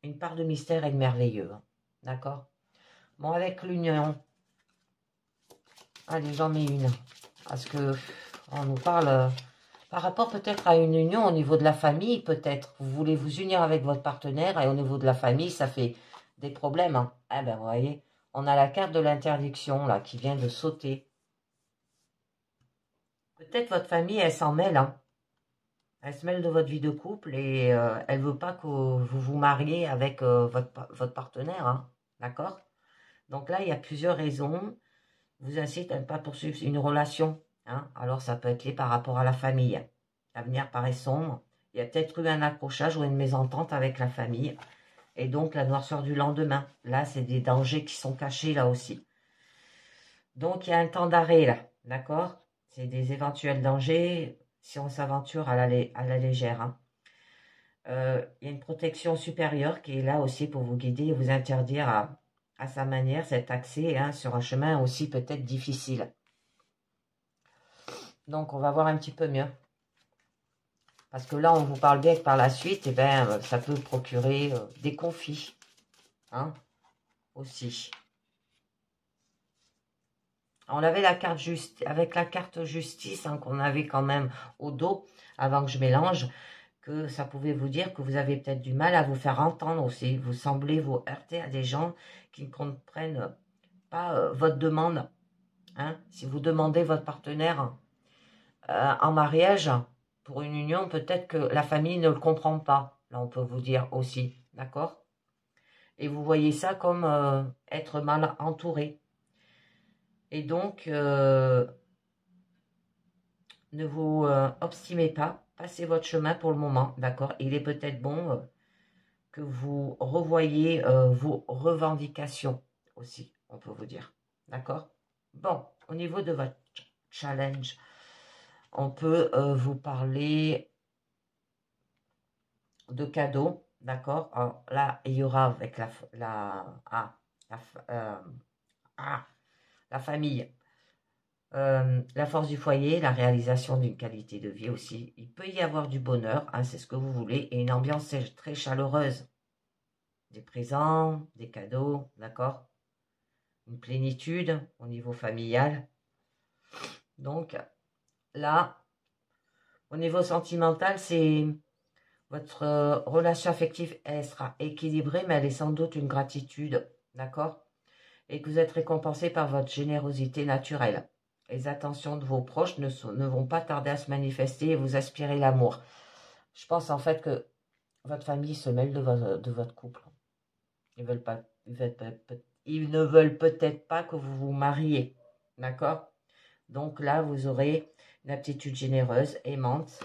Une part de mystère et de merveilleux. Hein, d'accord? Bon, avec l'union. Allez, j'en mets une. Parce que on nous parle par rapport peut-être à une union au niveau de la famille, peut-être. Vous voulez vous unir avec votre partenaire et au niveau de la famille, ça fait des problèmes. Hein. Ah ben, vous voyez, on a la carte de l'interdiction, là, qui vient de sauter. Peut-être votre famille, elle s'en mêle. Hein. Elle se mêle de votre vie de couple et elle veut pas que vous vous mariez avec votre partenaire. Hein. D'accord? Donc là, il y a plusieurs raisons. Vous incite à ne pas poursuivre une relation. Hein. Alors, ça peut être lié par rapport à la famille. L'avenir paraît sombre. Il y a peut-être eu un accrochage ou une mésentente avec la famille. Et donc, la noirceur du lendemain. Là, c'est des dangers qui sont cachés là aussi. Donc, il y a un temps d'arrêt là. D'accord? C'est des éventuels dangers si on s'aventure à la légère. Hein. Il y a une protection supérieure qui est là aussi pour vous guider et vous interdire à sa manière cet accès hein, sur un chemin aussi peut-être difficile. Donc, on va voir un petit peu mieux. Parce que là, on vous parle bien que par la suite, eh ben, ça peut procurer des conflits. Hein, aussi. On avait la carte avec la carte justice hein, qu'on avait quand même au dos avant que je mélange. Que ça pouvait vous dire que vous avez peut-être du mal à vous faire entendre aussi. Vous semblez vous heurter à des gens qui ne comprennent pas votre demande. Hein. Si vous demandez votre partenaire en mariage pour une union, peut-être que la famille ne le comprend pas. Là, on peut vous dire aussi. D'accord? Et vous voyez ça comme être mal entouré. Et donc, ne vous obstinez pas. Passez votre chemin pour le moment. D'accord? Il est peut-être bon que vous revoyez vos revendications aussi, on peut vous dire. D'accord? Bon, au niveau de votre challenge, on peut vous parler de cadeaux. D'accord? Là, il y aura avec la famille, la force du foyer, la réalisation d'une qualité de vie aussi. Il peut y avoir du bonheur, hein, c'est ce que vous voulez, et une ambiance très chaleureuse. Des présents, des cadeaux, d'accord? Une plénitude au niveau familial. Donc là, au niveau sentimental, c'est votre relation affective, elle sera équilibrée, mais elle est sans doute une gratitude, d'accord? Et que vous êtes récompensé par votre générosité naturelle. Les attentions de vos proches ne vont pas tarder à se manifester et vous aspirez l'amour. Je pense en fait que votre famille se mêle de votre couple. Ils ne veulent peut-être pas que vous vous mariez. D'accord? Donc là, vous aurez une aptitude généreuse, aimante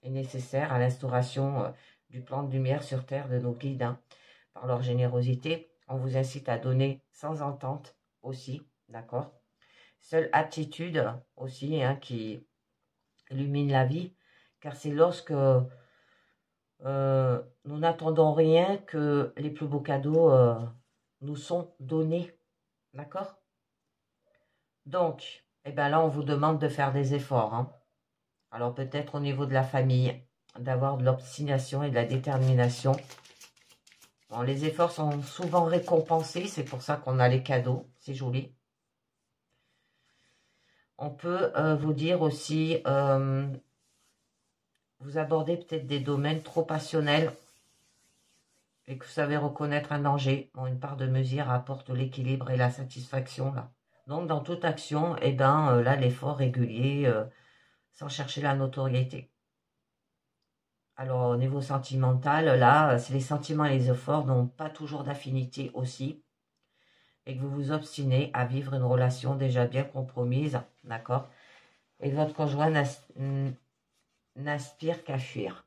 et nécessaire à l'instauration du plan de lumière sur terre de nos guides. Hein. Par leur générosité, on vous incite à donner sans entente aussi. D'accord? Seule aptitude aussi hein, qui illumine la vie, car c'est lorsque nous n'attendons rien que les plus beaux cadeaux nous sont donnés. D'accord? Donc, eh ben là, on vous demande de faire des efforts. Hein. Alors peut-être au niveau de la famille, d'avoir de l'obstination et de la détermination. Bon, les efforts sont souvent récompensés, c'est pour ça qu'on a les cadeaux, c'est joli. On peut vous dire aussi, vous abordez peut-être des domaines trop passionnels et que vous savez reconnaître un danger. Bon, une part de mesure apporte l'équilibre et la satisfaction là. Donc dans toute action, eh ben là l'effort régulier sans chercher la notoriété. Alors au niveau sentimental, là, c'est les sentiments et les efforts n'ont pas toujours d'affinité aussi. Et que vous vous obstinez à vivre une relation déjà bien compromise, d'accord? Et que votre conjoint n'aspire qu'à fuir.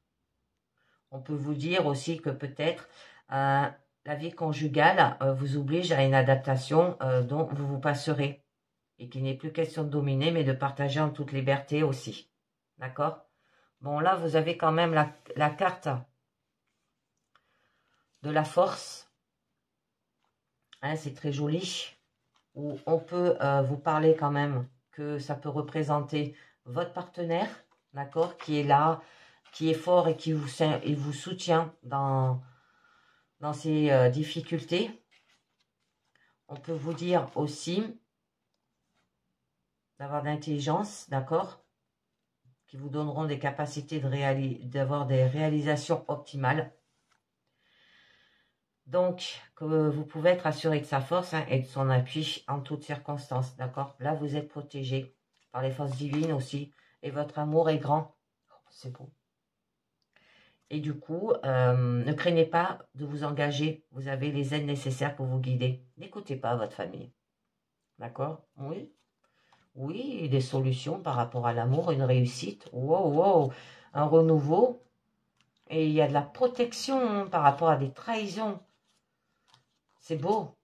On peut vous dire aussi que peut-être la vie conjugale vous oblige à une adaptation dont vous vous passerez. Et qu'il n'est plus question de dominer, mais de partager en toute liberté aussi. D'accord? Bon, là, vous avez quand même la carte de la force. Hein, c'est très joli. Où on peut vous parler quand même que ça peut représenter votre partenaire, d'accord, qui est là, qui est fort et qui vous soutient dans ces difficultés. On peut vous dire aussi d'avoir de l'intelligence, d'accord, qui vous donneront des capacités d'avoir des réalisations optimales. Donc, que vous pouvez être assuré de sa force hein, et de son appui en toutes circonstances, d'accord. Là, vous êtes protégé par les forces divines aussi, et votre amour est grand. Oh, c'est beau. Et du coup, ne craignez pas de vous engager. Vous avez les aides nécessaires pour vous guider. N'écoutez pas votre famille. D'accord? Oui. Oui, des solutions par rapport à l'amour, une réussite. Wow, wow. Un renouveau. Et il y a de la protection par rapport à des trahisons. C'est beau.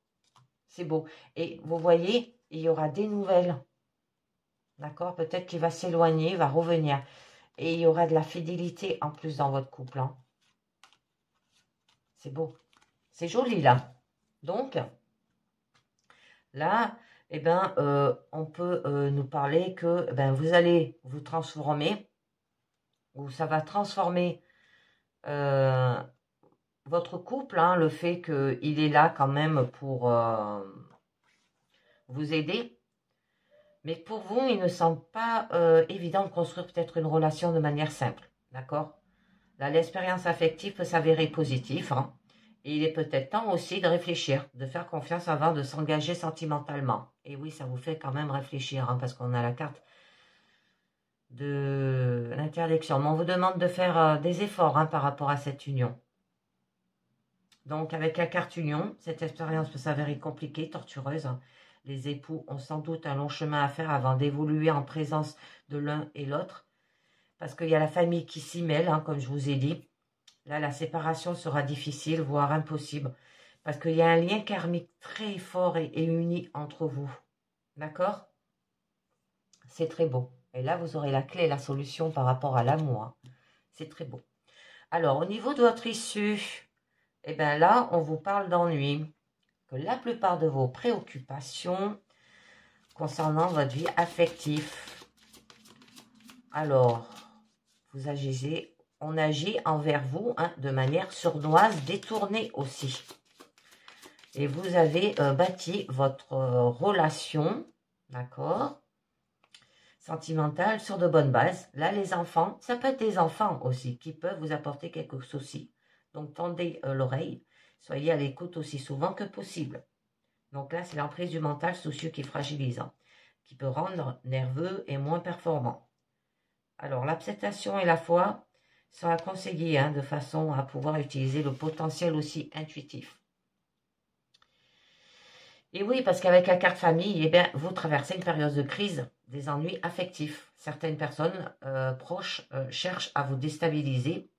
C'est beau. Et vous voyez, il y aura des nouvelles. D'accord? Peut-être qu'il va s'éloigner, va revenir. Et il y aura de la fidélité en plus dans votre couple. Hein. C'est beau. C'est joli là. Donc, là, eh ben, on peut nous parler que ben, vous allez vous transformer, ou ça va transformer votre couple, hein, le fait qu'il est là quand même pour vous aider. Mais pour vous, il ne semble pas évident de construire peut-être une relation de manière simple. D'accord? Là, l'expérience affective peut s'avérer positive. Hein, et il est peut-être temps aussi de réfléchir, de faire confiance avant de s'engager sentimentalement. Et oui, ça vous fait quand même réfléchir, hein, parce qu'on a la carte de l'interdiction. Mais on vous demande de faire des efforts hein, par rapport à cette union. Donc, avec la carte union, cette expérience peut s'avérer compliquée, tortureuse. Hein. Les époux ont sans doute un long chemin à faire avant d'évoluer en présence de l'un et l'autre. Parce qu'il y a la famille qui s'y mêle, hein, comme je vous ai dit. Là, la séparation sera difficile, voire impossible. Parce qu'il y a un lien karmique très fort et uni entre vous. D'accord? C'est très beau. Et là, vous aurez la clé, la solution par rapport à l'amour. Hein. C'est très beau. Alors, au niveau de votre issue, eh bien là, on vous parle d'ennui. Que la plupart de vos préoccupations concernant votre vie affective. Alors, on agit envers vous hein, de manière sournoise, détournée aussi. Et vous avez bâti votre relation, d'accord, sentimentale sur de bonnes bases. Là, les enfants, ça peut être des enfants aussi qui peuvent vous apporter quelques soucis. Donc, tendez l'oreille. Soyez à l'écoute aussi souvent que possible. Donc là, c'est l'emprise du mental soucieux qui fragilise, hein, qui peut rendre nerveux et moins performant. Alors, l'acceptation et la foi sont à conseiller hein, de façon à pouvoir utiliser le potentiel aussi intuitif. Et oui, parce qu'avec la carte famille, eh bien, vous traversez une période de crise, des ennuis affectifs. Certaines personnes proches cherchent à vous déstabiliser.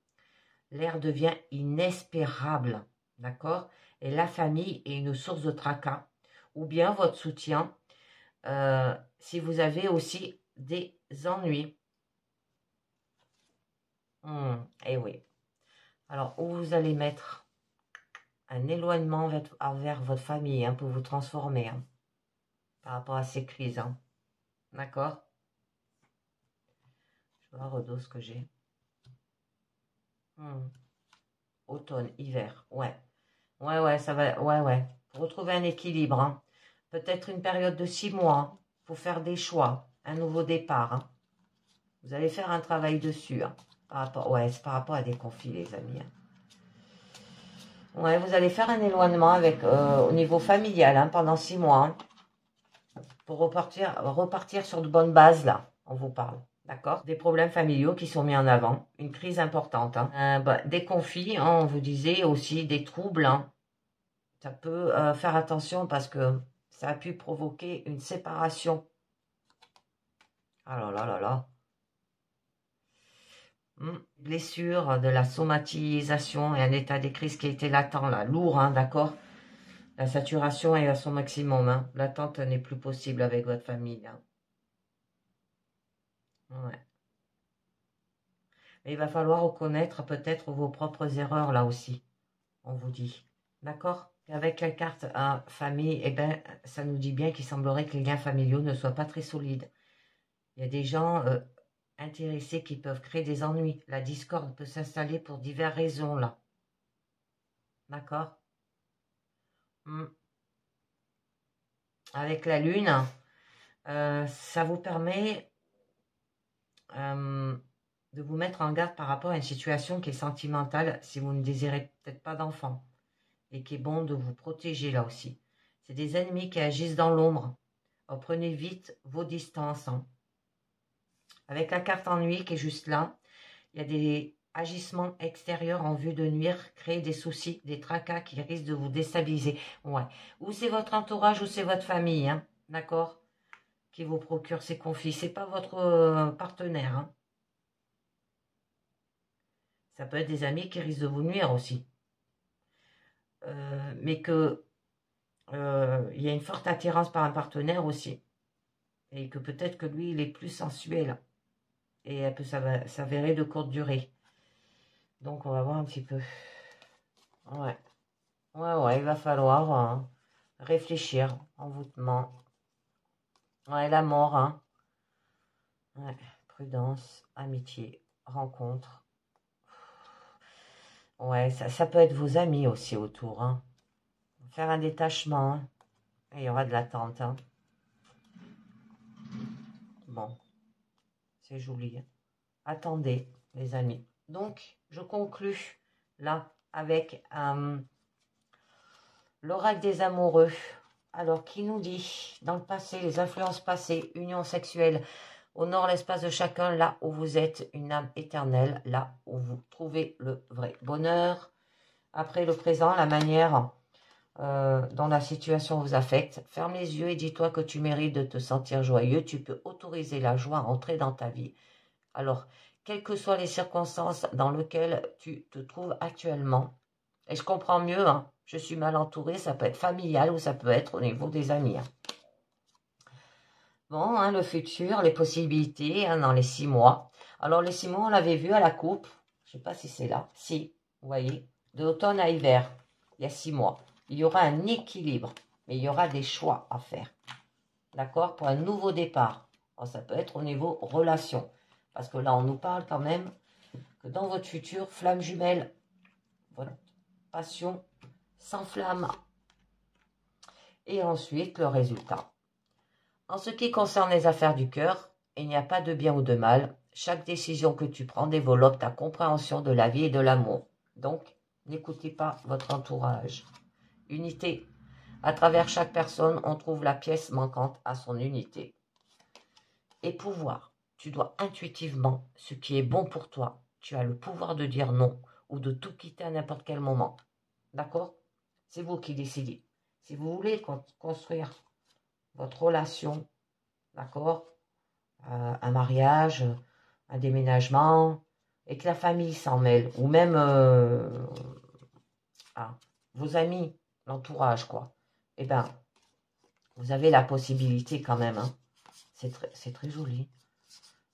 L'air devient inespérable, d'accord? Et la famille est une source de tracas. Ou bien votre soutien, si vous avez aussi des ennuis. Eh oui. Alors, où vous allez mettre un éloignement envers votre famille pour vous transformer par rapport à ces crises. D'accord? Je vais voir ce que j'ai. Automne, hiver, ouais. Ouais, ça va, ouais. Pour retrouver un équilibre, peut-être une période de 6 mois, pour faire des choix, un nouveau départ. Vous allez faire un travail dessus, c'est par rapport à des conflits, les amis. Ouais, vous allez faire un éloignement avec, au niveau familial, pendant 6 mois, pour repartir sur de bonnes bases, là, on vous parle. D'accord? Des problèmes familiaux qui sont mis en avant, une crise importante. Des conflits, on vous disait aussi des troubles. Ça peut faire attention parce que ça a pu provoquer une séparation. Ah là là là là. Blessure de la somatisation et un état de crise qui a été latent, là, lourd, d'accord? La saturation est à son maximum. L'attente n'est plus possible avec votre famille. Ouais. Mais il va falloir reconnaître peut-être vos propres erreurs là aussi, on vous dit. D'accord? Avec la carte famille, eh ben, ça nous dit bien qu'il semblerait que les liens familiaux ne soient pas très solides. Il y a des gens intéressés qui peuvent créer des ennuis. La discorde peut s'installer pour diverses raisons là. D'accord? Avec la lune, ça vous permet de vous mettre en garde par rapport à une situation qui est sentimentale si vous ne désirez peut-être pas d'enfant et qui est bon de vous protéger là aussi. C'est des ennemis qui agissent dans l'ombre. Prenez vite vos distances. Avec la carte ennui qui est juste là, il y a des agissements extérieurs en vue de nuire, créer des soucis, des tracas qui risquent de vous déstabiliser. Ouais. Ou c'est votre entourage ou c'est votre famille, d'accord, qui vous procure ces conflits. C'est pas votre partenaire. Ça peut être des amis qui risquent de vous nuire aussi. Mais que il y a une forte attirance par un partenaire aussi. Et que peut-être que lui, il est plus sensuel. Et elle peut s'avérer de courte durée. Donc, on va voir un petit peu. Ouais. Ouais, il va falloir réfléchir. Envoûtement. Ouais, la mort, Ouais. Prudence, amitié, rencontre. Ouais, ça peut être vos amis aussi autour, Faire un détachement, Et il y aura de l'attente, Bon, c'est joli. Attendez, les amis. Donc, je conclus là avec l'oracle des amoureux. Alors, qui nous dit, dans le passé, les influences passées, union sexuelle, honore l'espace de chacun là où vous êtes une âme éternelle, là où vous trouvez le vrai bonheur. Après le présent, la manière dont la situation vous affecte. Ferme les yeux et dis-toi que tu mérites de te sentir joyeux. Tu peux autoriser la joie à entrer dans ta vie. Alors, quelles que soient les circonstances dans lesquelles tu te trouves actuellement, et je comprends mieux, je suis mal entourée, ça peut être familial ou ça peut être au niveau des amis. Bon, le futur, les possibilités dans les 6 mois. Alors, les 6 mois, on l'avait vu à la coupe. Je ne sais pas si c'est là. Si, vous voyez, de automne à hiver, il y a 6 mois. Il y aura un équilibre, mais il y aura des choix à faire. D'accord? Pour un nouveau départ. Alors, ça peut être au niveau relation. Parce que là, on nous parle quand même que dans votre futur, flamme jumelle, votre passion s'enflamme. Et ensuite, le résultat. En ce qui concerne les affaires du cœur, il n'y a pas de bien ou de mal. Chaque décision que tu prends développe ta compréhension de la vie et de l'amour. Donc, n'écoutez pas votre entourage. Unité. À travers chaque personne, on trouve la pièce manquante à son unité. Et pouvoir. Tu dois intuitivement ce qui est bon pour toi. Tu as le pouvoir de dire non ou de tout quitter à n'importe quel moment. D'accord? C'est vous qui décidez. Si vous voulez construire votre relation, d'accord, un mariage, un déménagement, et que la famille s'en mêle, ou même vos amis, l'entourage, quoi, eh ben, vous avez la possibilité quand même, hein, c'est très joli,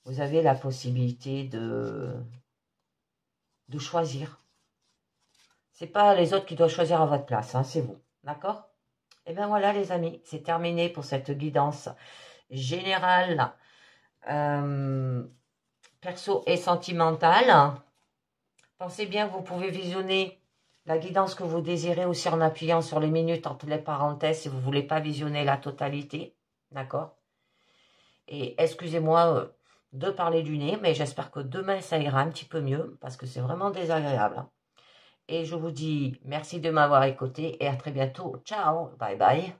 vous avez la possibilité de choisir. C'est pas les autres qui doivent choisir à votre place, hein, c'est vous, d'accord? Et bien voilà les amis, c'est terminé pour cette guidance générale, perso et sentimentale. Pensez bien que vous pouvez visionner la guidance que vous désirez aussi en appuyant sur les minutes entre les parenthèses si vous ne voulez pas visionner la totalité, d'accord? Et excusez-moi de parler du nez, mais j'espère que demain ça ira un petit peu mieux parce que c'est vraiment désagréable, hein. Et je vous dis merci de m'avoir écouté et à très bientôt. Ciao, bye bye.